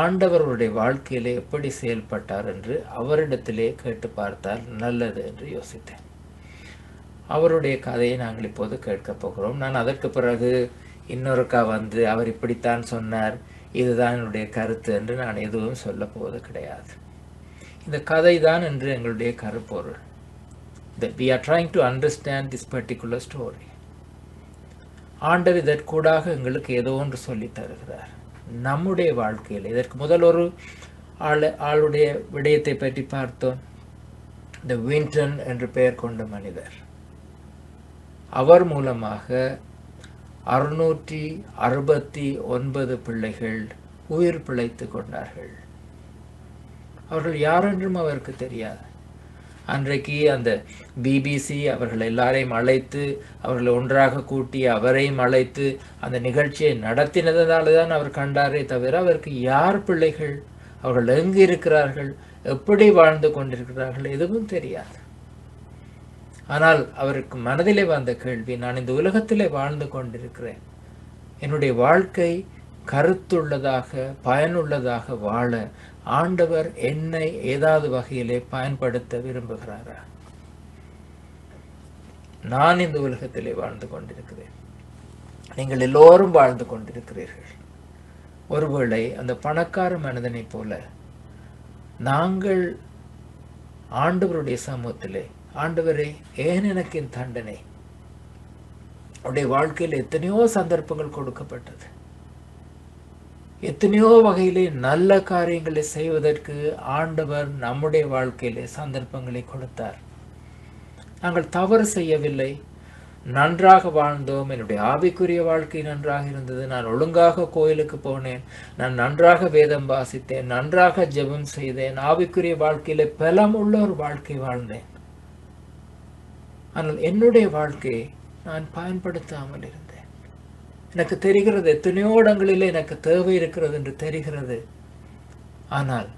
ஆண்டவருடைய வாழ்க்கையிலே எப்படி செயல்பட்டார் என்று அவரிடத்திலே கேட்டு பார்த்தால் நல்லது என்று யோசித்தேன். அவருடைய கதையை நாங்கள் இப்போது கேட்கப் போகிறோம். நான் அதற்கு பிறகு இன்னொருக்கா அவர் இப்படித்தான் சொன்னார், இதுதான் என்னுடைய கருத்து என்று நான் எதுவும் சொல்ல போவது கிடையாது. இந்த கதை தான் என்று எங்களுடைய கருப்பொருள். We are trying to understand this particular story. ஆண்டவர் இதற்கூடாக எங்களுக்கு ஏதோ ஒன்று சொல்லி தருகிறார் நம்முடைய வாழ்க்கையில். இதற்கு முதல் ஒரு ஆளுடைய விடயத்தை பற்றி பார்த்தோம். இந்த வின்டன் என்று பெயர் கொண்ட மனிதர். அவர் மூலமாக 669 பிள்ளைகள் உயிர் பிழைத்து கொண்டார்கள். அவர்கள் யாரென்றும் அவருக்கு தெரியாது. அன்றைக்கு அந்த பிபிசி அவர்கள் எல்லாரையும் அழைத்து அவர்களை ஒன்றாக கூட்டி அவரையும் அழைத்து அந்த நிகழ்ச்சியை நடத்தினதால தான் அவர் கண்டாரே தவிர அவருக்கு யார் பிள்ளைகள், அவர்கள் எங்கு இருக்கிறார்கள், எப்படி வாழ்ந்து கொண்டிருக்கிறார்கள் எதுவும் தெரியாது. ஆனால் அவருக்கு மனதிலே வந்த கேள்வி, நான் இந்த உலகத்திலே வாழ்ந்து கொண்டிருக்கிறேன், என்னுடைய வாழ்க்கை கருத்துள்ளதாக பயனுள்ளதாக வாழ ஆண்டவர் என்னை ஏதாவது வகையிலே பயன்படுத்த விரும்புகிறாரா? நான் இந்த உலகத்திலே வாழ்ந்து கொண்டிருக்கிறேன், நீங்கள் எல்லோரும் வாழ்ந்து கொண்டிருக்கிறீர்கள். ஒருவேளை அந்த பணக்கார மனிதனை போல நாங்கள் ஆண்டவருடைய சமூகத்திலே, ஆண்டவரே ஏன் எனக்கு இந்த தண்டனை? அவருடைய வாழ்க்கையில் எத்தனையோ சந்தர்ப்பங்கள் கொடுக்கப்பட்டது, எத்தனையோ வகையிலே நல்ல காரியங்களை செய்வதற்கு ஆண்டவர் நம்முடைய வாழ்க்கையிலே சந்தர்ப்பங்களை கொடுத்தார். நாங்கள் தவறு செய்யவில்லை, நன்றாக வாழ்ந்தோம், என்னுடைய ஆவிக்குரிய வாழ்க்கை நன்றாக இருந்தது, நான் ஒழுங்காக கோயிலுக்கு போனேன், நான் நன்றாக வேதம் வாசித்தேன், நன்றாக ஜெபம் செய்தேன், ஆவிக்குரிய வாழ்க்கையிலே பலமுள்ள ஒரு வாழ்க்கை வாழ்ந்தேன். ஆனால் என்னுடைய வாழ்க்கையை நான் பயன்படுத்தாமல் இருந்தேன். எனக்கு தெரிகிறது எத்தனையோ இடங்களிலே எனக்கு தேவை இருக்கிறது என்று தெரிகிறது, ஆனால்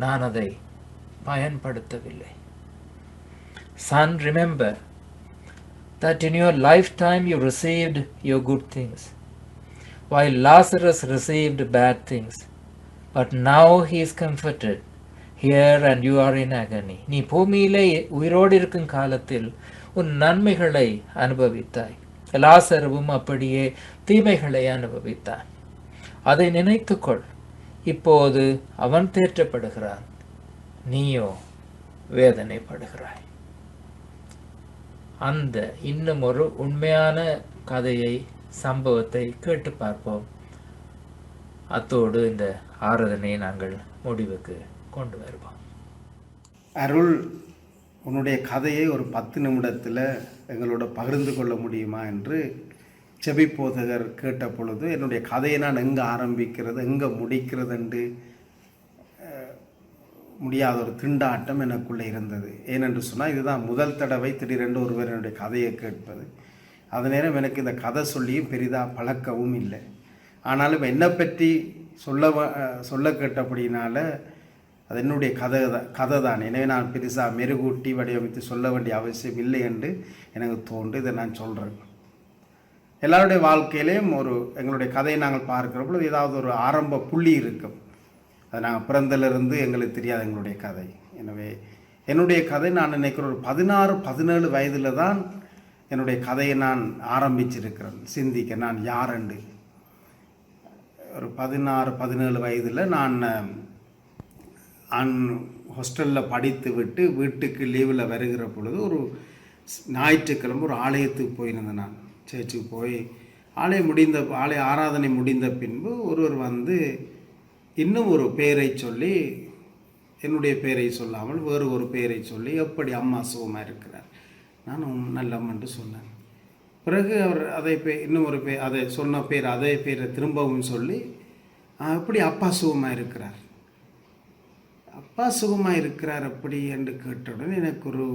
நான் அதை பயன்படுத்தவில்லை. Son, remember that in your lifetime you received your good things, while Lazarus received bad things. But now he is comforted here and you are in agony. நீ பூமியிலே உயிரோடு இருக்கும் காலத்தில் உன் நன்மைகளை அனுபவித்தாய், லாசருவும் அப்படியே தீமைகளை அனுபவித்தான். அதை நினைத்துக்கொள். இப்போது அவன் தேற்றப்படுகிறான், நீயோ வேதனைப்படுகிறாய். அந்த இன்னும் ஒரு உண்மையான கதையை, சம்பவத்தை கேட்டு பார்ப்போம். அத்தோடு இந்த ஆராதனையை நாங்கள் முடிவுக்கு கொண்டு வருவோம். அருள், உன்னுடைய கதையை ஒரு 10 நிமிடத்தில் எங்களோட பகிர்ந்து கொள்ள முடியுமா என்று செபிப்போதகர் கேட்ட பொழுது, என்னுடைய கதையை நான் எங்கே ஆரம்பிக்கிறது எங்கே முடிக்கிறது என்று முடியாத ஒரு திண்டாட்டம் எனக்குள்ளே இருந்தது. ஏனென்று சொன்னால், இதுதான் முதல் தடவை திடீரென்று ஒருவர் என்னுடைய கதையை கேட்பது. அது நேரம் எனக்கு இந்த கதை சொல்லியும் பெரிதாக பழக்கவும் இல்லை. ஆனாலும் என்னை பற்றி சொல்ல கேட்டபடினால அது என்னுடைய கதை தான். எனவே நான் பெருசாக மெருகூட்டி வடிவமைத்து சொல்ல வேண்டிய அவசியம் இல்லை என்று எனக்கு தோன்று இதை நான் சொல்கிறேன். எல்லாருடைய வாழ்க்கையிலையும் எங்களுடைய கதையை நாங்கள் பார்க்கிற பொழுது ஏதாவது ஒரு ஆரம்ப புள்ளி இருக்கும். அது நாங்கள் பிறந்திலிருந்து எங்களுக்கு தெரியாது எங்களுடைய கதை. எனவே என்னுடைய கதை நான் நினைக்கிற ஒரு 16-17 வயதில் தான் என்னுடைய கதையை நான் ஆரம்பிச்சிருக்கிறேன். சிந்திக்க நான் யாரென்று ஒரு 16-17 வயதில் நான் ஹாஸ்டலில் படித்து விட்டு வீட்டுக்கு லீவில் வருகிற பொழுது ஒரு ஞாயிற்றுக்கிழமை ஒரு ஆலயத்துக்கு போயிருந்தேன். நான் சேர்ச்சுக்கு போய் ஆலய ஆராதனை முடிந்த பின்பு ஒருவர் வந்து இன்னும் ஒரு பெயரை சொல்லி, என்னுடைய பெயரை சொல்லாமல் வேறு ஒரு பெயரை சொல்லி, எப்படி அம்மா சுகமாக இருக்கிறார், நானும் நல்லம்மென்று சொன்னேன். பிறகு அவர் இன்னும் ஒரு அதை சொன்ன அதே பேரை திரும்பவும் சொல்லி, எப்படி அப்பா சுகமாக இருக்கிறார், அப்பா சுகமாக இருக்கிறார் அப்படி என்று கேட்டவுடன் எனக்கு ஒரு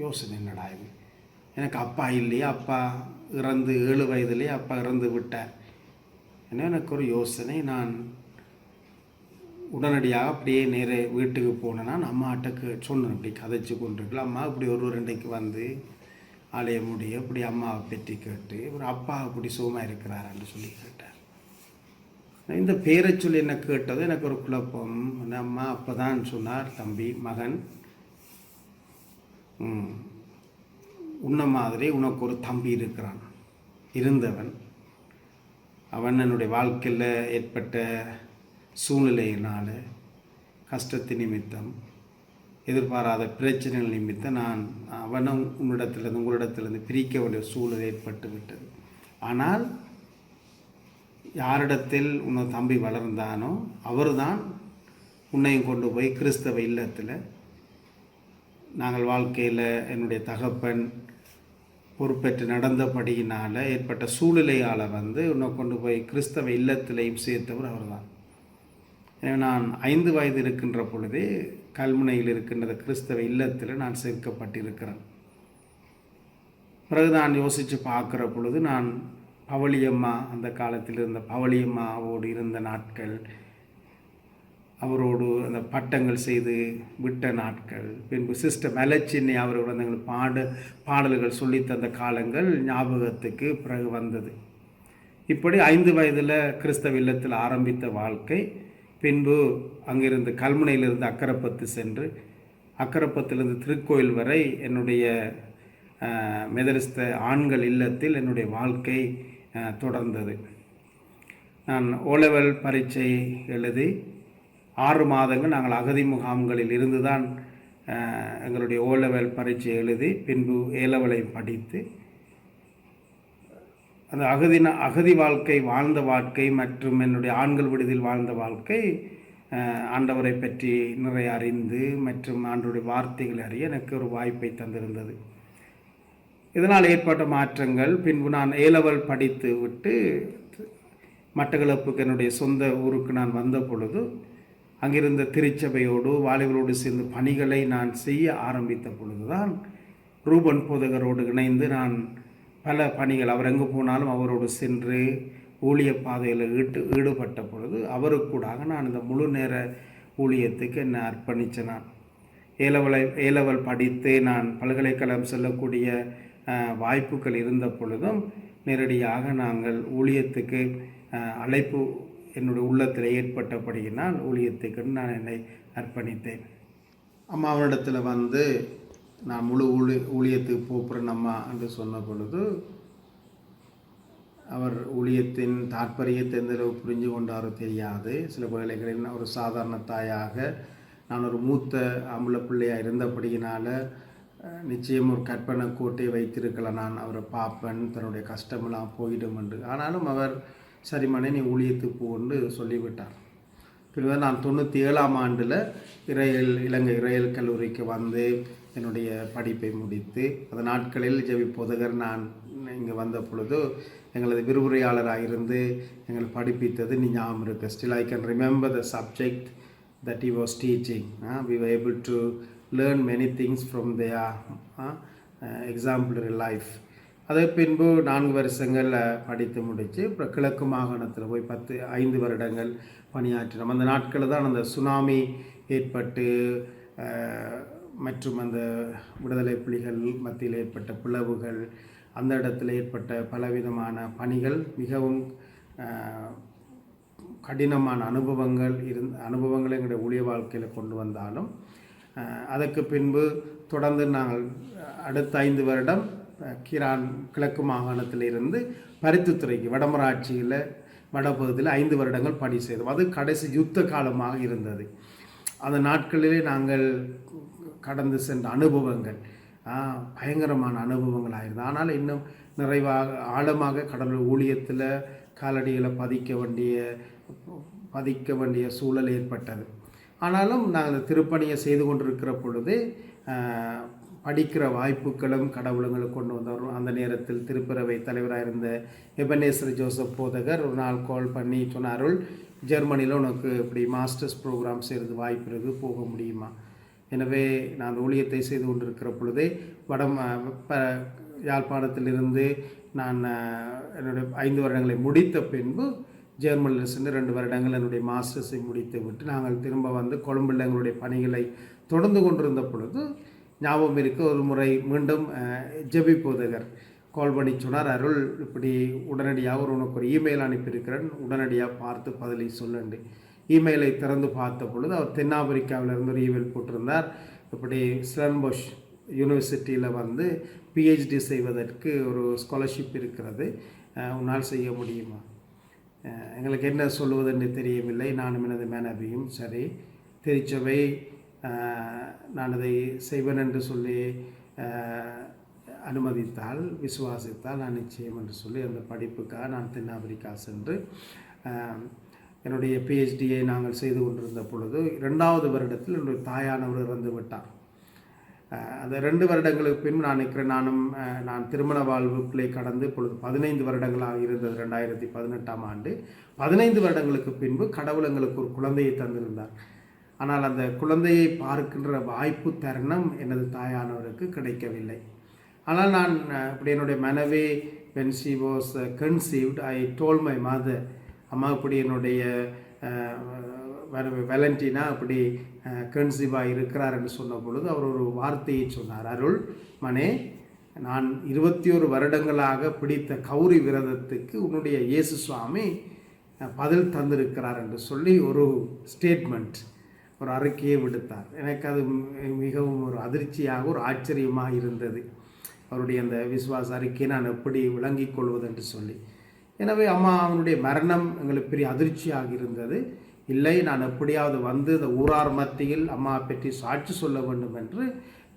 யோசனை, என்னடா இது, எனக்கு அப்பா இல்லையா, அப்பா இறந்து 7 வயதுலேயே அப்பா இறந்து விட்டார். ஏன்னா எனக்கு ஒரு யோசனை. நான் உடனடியாக அப்படியே நேர வீட்டுக்கு போனேன்னா அம்மாட்ட சொன்னேன், இப்படி கதைச்சு கொண்டிருக்கலாம், அம்மா இப்படி ஒரு 2 வந்து ஆலய முடிய இப்படி அம்மாவை பற்றி கேட்டு ஒரு அப்பா அப்படி சுகமாக இருக்கிறாரான்னு சொல்லி கேட்டார். இந்த பேரை சொல்லி என்ன கேட்டது எனக்கு ஒரு குழப்பம். அம்மா அப்போ தான் சொன்னார், தம்பி மகன், உன்ன மாதிரி உனக்கு ஒரு தம்பி இருந்தவன். அவன் என்னுடைய வாழ்க்கையில் ஏற்பட்ட சூழ்நிலையினால், கஷ்டத்தின் நிமித்தம், எதிர்பாராத பிரச்சனைகள் நிமித்தம் நான் அவனும் உங்களிடத்திலிருந்து பிரிக்க வேண்டிய சூழ்நிலை ஏற்பட்டு விட்டது. ஆனால் யாரிடத்தில் உன்னை தம்பி வளர்ந்தானோ அவர் தான் உன்னையும் கொண்டு போய் கிறிஸ்தவ இல்லத்தில் நாங்கள் வாழ்க்கையில் என்னுடைய தகப்பன் பொறுப்பேற்று நடந்தபடியினால் ஏற்பட்ட சூழ்நிலையால் உன்னை கொண்டு போய் கிறிஸ்தவ இல்லத்திலையும் சேர்த்தவர் அவர்தான். எனவே நான் 5 வயது இருக்கின்ற பொழுதே கல்முனையில் இருக்கின்ற கிறிஸ்தவ இல்லத்தில் நான் சேர்க்கப்பட்டிருக்கிறேன். பிறகு நான் யோசித்து பார்க்குற பொழுது நான் பவளியம்மா, அந்த காலத்தில் இருந்த பவளியம்மாவோடு இருந்த நாட்கள், அவரோடு அந்த பட்டங்கள் செய்து விட்ட நாட்கள், பின்பு சிஸ்டர் மெலச்சின்னி அவரோடு அந்த பாடல்கள் சொல்லித்தந்த காலங்கள் ஞாபகத்துக்கு பிறகு வந்தது. இப்படி 5 வயதில் கிறிஸ்தவ இல்லத்தில் ஆரம்பித்த வாழ்க்கை, பின்பு அங்கிருந்து கல்முனையிலிருந்து அக்கரப்பத்து சென்று அக்கரப்பத்திலிருந்து திருக்கோயில் வரை என்னுடைய மெதரிஸ்த ஆண்கள் இல்லத்தில் என்னுடைய வாழ்க்கை தொடர்ந்தது. நான் ஓலெவல் பரீட்சை எழுதி 6 மாதங்கள் நாங்கள் அகதி முகாம்களில் இருந்து தான் எங்களுடைய ஓலெவல் பரீட்சை எழுதி பின்பு ஏலவலை படித்து அந்த அகதி வாழ்க்கை வாழ்ந்த வாழ்க்கை மற்றும் என்னுடைய ஆண்கள் விடுதியில் வாழ்ந்த வாழ்க்கை ஆண்டவரை பற்றி நிறைய அறிந்து மற்றும் ஆண்டவருடைய வார்த்தைகளை அறிய எனக்கு ஒரு வாய்ப்பை தந்திருந்தது. இதனால் ஏற்பட்ட மாற்றங்கள், பின்பு நான் ஏலவல் படித்து விட்டு மட்டக்களப்புக்கு என்னுடைய சொந்த ஊருக்கு நான் வந்த பொழுது அங்கிருந்த திருச்சபையோடு வாலிபரோடு சேர்ந்து பணிகளை நான் செய்ய ஆரம்பித்த பொழுதுதான் ரூபன் போதகரோடு இணைந்து நான் பல பணிகள், அவர் எங்கு போனாலும் அவரோடு சென்று ஊழிய பாதையில் ஈடுபட்ட பொழுது அவருக்கூடாக நான் இந்த முழு நேர ஊழியத்துக்கு என்னை அர்ப்பணித்தேன். நான் ஏலவல் படித்து நான் பல்கலைக்கழகம் செல்லக்கூடிய வாய்ப்புகள் இருந்த பொழுதும் நேரடியாக நாங்கள் ஊழியத்துக்கு அழைப்பு என்னுடைய உள்ளத்தில் ஏற்பட்டபடியினால் ஊழியத்துக்கு நான் என்னை அர்ப்பணித்தேன். அம்மாவிடத்தில் நான் முழு ஊழியத்துக்கு போகிறேன் அம்மா என்று சொன்ன பொழுது அவர் ஊழியத்தின் தாற்பயத்தை எந்தளவு புரிஞ்சு கொண்டாரோ தெரியாது. சில வேளைகளில் ஒரு சாதாரண தாயாக நான் ஒரு மூத்த ஆம்பளை பிள்ளையாக இருந்தபடியினால் நிச்சயம் ஒரு கற்பனை கோட்டையை வைத்திருக்கலாம், நான் அவரை பார்ப்பேன், தன்னுடைய கஷ்டமெல்லாம் போயிடும் என்று. ஆனாலும் அவர் சரிமனே நீ ஊழியத்துக்கு போன்னு சொல்லிவிட்டார். பின்னர் நான் 97ஆம் ஆண்டில் இலங்கை இறையல் கல்லூரிக்கு வந்து என்னுடைய படிப்பை முடித்து அந்த நாட்களில் ஜெவி போதகர் நான் இங்கே வந்த பொழுது எங்களது விரிவுரையாளராக இருந்து எங்களை படிப்பித்தது நீ ஞாபகம் இருக்கு. Still I can remember the subject that he was teaching. We were able to learn many things from their exemplary life. அதே பின்பு 4 வருஷங்கள் படித்து முடித்து அப்புறம் கிழக்கு மாகாணத்தில் போய் 5 வருடங்கள் பணியாற்றினோம். அந்த நாட்களில் தான் அந்த சுனாமி ஏற்பட்டு மற்றும் அந்த விடுதலை புலிகள் மத்தியில் ஏற்பட்ட பிளவுகள், அந்த இடத்துல ஏற்பட்ட பலவிதமான பணிகள், மிகவும் கடினமான அனுபவங்களை எங்களுடைய ஊழிய வாழ்க்கையில் கொண்டு வந்தாலும் அதற்கு பின்பு தொடர்ந்து நாங்கள் அடுத்த 5 வருடம் கிரான் கிழக்கு மாகாணத்தில் இருந்து பருத்தித்துறைக்கு வடமராட்சியில் வடபகுதியில் 5 வருடங்கள் பணி செய்தோம். அது கடைசி யுத்த காலமாக இருந்தது. அந்த நாட்களிலே நாங்கள் கடந்து சென்ற அனுபவங்கள் பயங்கரமான அனுபவங்களாக இருந்தது. ஆனால் இன்னும் நிறைவாக ஆழமாக கடவுள் ஊழியத்தில் காலடிகளை பதிக்க வேண்டிய சூழல் ஏற்பட்டது. ஆனாலும் நாங்கள் திருப்பணியை செய்து கொண்டிருக்கிற பொழுது படிக்கிற வாய்ப்புகளும் கடவுளுங்களுக்கு கொண்டு வந்தவரும். அந்த நேரத்தில் திருப்பரவை தலைவராக இருந்த எபனேசர் ஜோசப் போதகர் ஒரு நாள் கால் பண்ணி சொன்னார்கள், ஜெர்மனியில் உனக்கு இப்படி மாஸ்டர்ஸ் ப்ரோக்ராம் செய்கிறது வாய்ப்பு இருக்குது, போக முடியுமா? எனவே நான் அந்த ஊழியத்தை செய்து கொண்டிருக்கிற பொழுதே யாழ்ப்பாணத்திலிருந்து நான் என்னுடைய 5 வருடங்களை முடித்த பின்பு ஜெர்மனியில் சென்று 2 வருடங்கள் என்னுடைய மாஸ்டர்ஸை முடித்து விட்டு நாங்கள் திரும்ப கொழும்பில் எங்களுடைய பணிகளை தொடர்ந்து கொண்டிருந்த பொழுது ஞாபகம் இருக்க ஒரு முறை மீண்டும் ஜெபி போதகர் கால் பண்ணி சொன்னார், அருள் இப்படி உடனடியாக உனக்கு ஒரு இமெயில் அனுப்பியிருக்கிறேன், உடனடியாக பார்த்து பதிலை சொல்லுண்டு. இமெயிலை திறந்து பார்த்த பொழுது அவர் தென்னாப்பிரிக்காவிலிருந்து ஒரு இமெயில் போட்டிருந்தார், இப்படி ஸ்டெர்ன்போஷ் யூனிவர்சிட்டியில் பிஹெச்டி செய்வதற்கு ஒரு ஸ்காலர்ஷிப் இருக்கிறது, உன்னால் செய்ய முடியுமா? எங்களுக்கு என்ன சொல்லுவதென்று தெரியவில்லை. நானும் எனது மேனபியும் சரி திருச்சபை நான் அதை செய்வேன் என்று சொல்லி அனுமதித்தால், விசுவாசித்தால் நான் நிச்சயம் என்று சொல்லி அந்த படிப்புக்காக நான் தென்னாப்பிரிக்கா சென்று என்னுடைய பிஹெச்டியை நாங்கள் செய்து கொண்டிருந்த பொழுது 2வது வருடத்தில் என்னுடைய தாயானவர் இறந்து விட்டார். அந்த 2 வருடங்களுக்கு பின்பு நான் நினைக்கிறேன் நான் திருமண வாழ்வுக்குள்ளே கடந்து இப்பொழுது 15 வருடங்களாக இருந்தது. 2018ஆம் ஆண்டு 15 வருடங்களுக்கு பின்பு கடவுள் எங்களுக்கு ஒரு குழந்தையை தந்திருந்தார். ஆனால் அந்த குழந்தையை பார்க்கின்ற வாய்ப்பு தருணம் எனது தாயானவருக்கு கிடைக்கவில்லை. ஆனால் நான் இப்படி என்னுடைய மனைவி when she was conceived, I told my mother, அம்மா இப்படி என்னுடைய வேலண்டினா அப்படி கன்சீவாக இருக்கிறார் என்று சொன்ன பொழுது அவர் ஒரு வார்த்தையை சொன்னார். அருள் மனே, நான் 21 வருடங்களாக பிடித்த கௌரி விரதத்துக்கு உன்னுடைய இயேசு சுவாமி பதில் தந்திருக்கிறார் என்று சொல்லி ஒரு ஸ்டேட்மெண்ட், ஒரு அறிக்கையை விடுத்தார். எனக்கு அது மிகவும் ஒரு அதிர்ச்சியாக ஒரு ஆச்சரியமாக இருந்தது. அவருடைய அந்த விசுவாச அறிக்கையை நான் எப்படி விளங்கிக் கொள்வது என்று சொல்லி. எனவே அம்மா அவனுடைய மரணம் எங்களுக்கு பெரிய அதிர்ச்சியாக இருந்தது. இல்லை, நான் எப்படியாவது வந்து இந்த ஊரார் மத்தியில் அம்மா பற்றி சாட்சி சொல்ல வேண்டும் என்று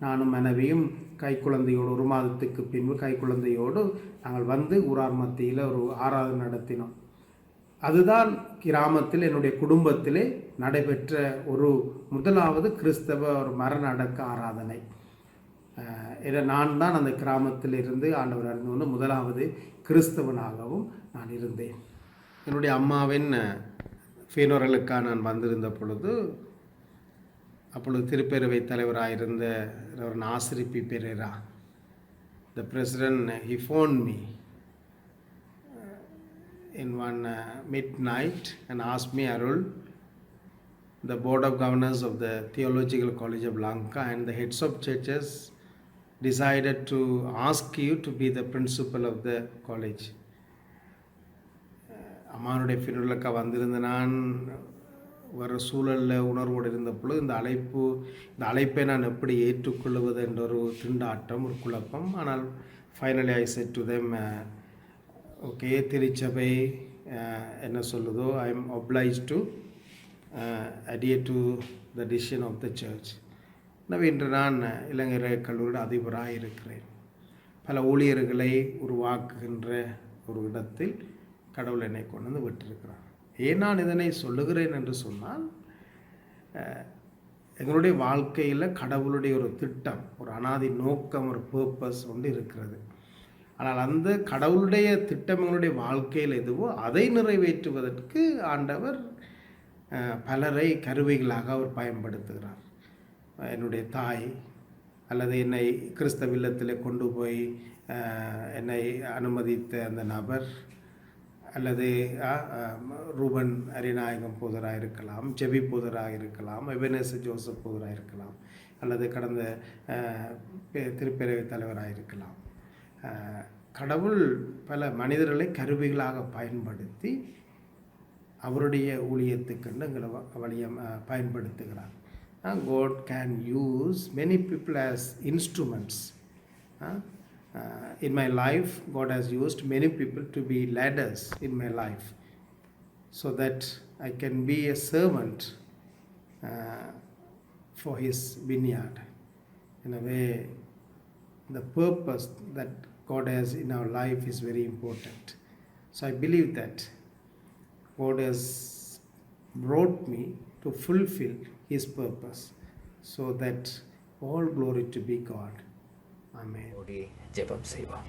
நானும் மனைவியும் கைக்குழந்தையோடு 1 மாதத்துக்கு பின்பு கைக்குழந்தையோடு நாங்கள் வந்து ஊரார் மத்தியில் ஒரு ஆராதனை நடத்தினோம். அதுதான் கிராமத்தில் என்னுடைய குடும்பத்திலே நடைபெற்ற ஒரு முதலாவது கிறிஸ்தவ ஒரு மரண அடக்க ஆராதனை. நான் தான் அந்த கிராமத்தில் இருந்து ஆண்டவர் அறிந்து முதலாவது கிறிஸ்தவனாகவும் நான் இருந்தேன். என்னுடைய அம்மாவின் ஃபீனோரலுக்காக நான் வந்திருந்த பொழுது அப்பொழுது திருப்பேரவை தலைவராக இருந்த Nasiri P Perera, the president, he phoned me in one midnight and asked me, Arul, the board of governors of the Theological College of Lanka and the heads of churches decided to ask you to be the principal of the college. அம்மானுடைய ஃபினலுக்கு வந்திருந்த நான் வர சூழலில் உணர்வோடு இருந்த பொழுது இந்த அழைப்பை நான் எப்படி ஏற்றுக்கொள்வது என்ற ஒரு திண்டாட்டம், ஒரு குழப்பம். ஆனால் finally I set to them, okay, திருச்சபை என்ன சொல்லுதோ I am obliged to adhere to the decision of the church. எனவே இன்று நான் இலங்கை கல்லூரியோட அதிபராக இருக்கிறேன். பல ஊழியர்களை உருவாக்குகின்ற ஒரு இடத்தில் கடவுள் என்னை கொண்டு வந்து விட்டிருக்கிறார். ஏன் நான் இதனை சொல்லுகிறேன் என்று சொன்னால், எங்களுடைய வாழ்க்கையில் கடவுளுடைய ஒரு திட்டம், ஒரு அனாதி நோக்கம், ஒரு பர்பஸ் ஒன்று இருக்கிறது. ஆனால் அந்த கடவுளுடைய திட்டம் எங்களுடைய வாழ்க்கையில் எதுவோ அதை நிறைவேற்றுவதற்கு ஆண்டவர் பலரை கருவிகளாக அவர் பயன்படுத்துகிறார். என்னுடைய தாய் அல்லது என்னை கிறிஸ்தவ இல்லத்தில் கொண்டு போய் என்னை அனுமதித்த அந்த நபர், அல்லது ரூபன் அரிநாயகம் போதராக இருக்கலாம், ஜெபி போதராக இருக்கலாம், எபனேசர் ஜோசப் போதராக இருக்கலாம், அல்லது கடந்த திருப்பேரவை தலைவராக இருக்கலாம். கடவுள் பல மனிதர்களை கருவிகளாக பயன்படுத்தி அவருடைய ஊழியத்துக்கென்று எங்களை பயன்படுத்துகிறார். God can use many people as instruments. In my life, God has used many people to be ladders in my life, so that I can be a servant for His vineyard. In a way, the purpose that God has in our life is very important. So I believe that God has brought me to fulfill His purpose, so that all glory to be God. Amen. ஜெபம் செய்வோம்.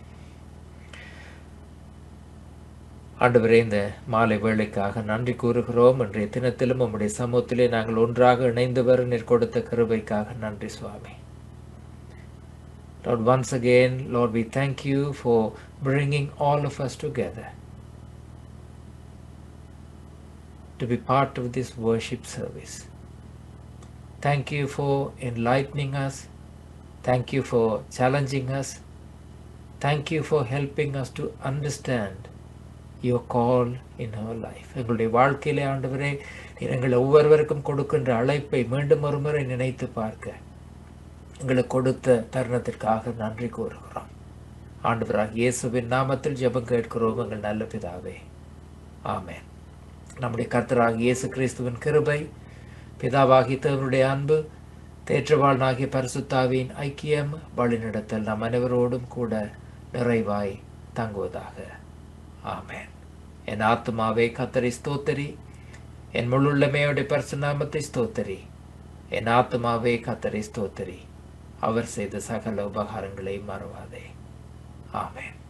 ஆண்டவரே, இந்த மாலை வேளைக்காக நன்றி கூறுகிறோம். இன்றைய தினத்திலும் உம்முடைய சமூகத்திலே நாங்கள் ஒன்றாக இணைந்து வர நீர் கொடுத்த கிருபைக்காக நன்றி சுவாமி. Lord, once again, Lord, we thank you for bringing all of us together to be part of this worship service. Thank you for enlightening us. Thank you for challenging us. Thank you for helping us to understand your call in our life. எங்களுடைய வாழ்க்கையிலே ஆண்டவரே, எங்களை ஒவ்வொருவருக்கும் கொடுக்கின்ற அழைப்பை மீண்டும் ஒரு முறை நினைத்து பார்க்க எங்களுக்கு கொடுத்த தருணத்திற்காக நன்றி கூறுகிறோம். ஆண்டவராக இயேசுவின் நாமத்தில் ஜெபம் கேட்கிறோம் எங்கள் நல்ல பிதாவே, ஆமென். நம்முடைய கர்த்தராக இயேசு கிறிஸ்துவின் கிருபை, பிதாவாகி தேவனுடைய அன்பு, தேற்றவாளனாகிய பரிசுத்தாவின் ஐக்கியம், வழிநடத்தல் நம் அனைவரோடும் கூட நிறைவாய் தங்குவதாக. ஆமென். என் ஆத்மாவே கர்த்தரை ஸ்தோத்திரி, என் முழுள்ளமையோடைய பரிசுநாமத்தை ஸ்தோத்திரி. என் ஆத்மாவே கர்த்தரை ஸ்தோத்திரி, அவர் செய்த சகல உபகாரங்களை மறவாதே. ஆமென்.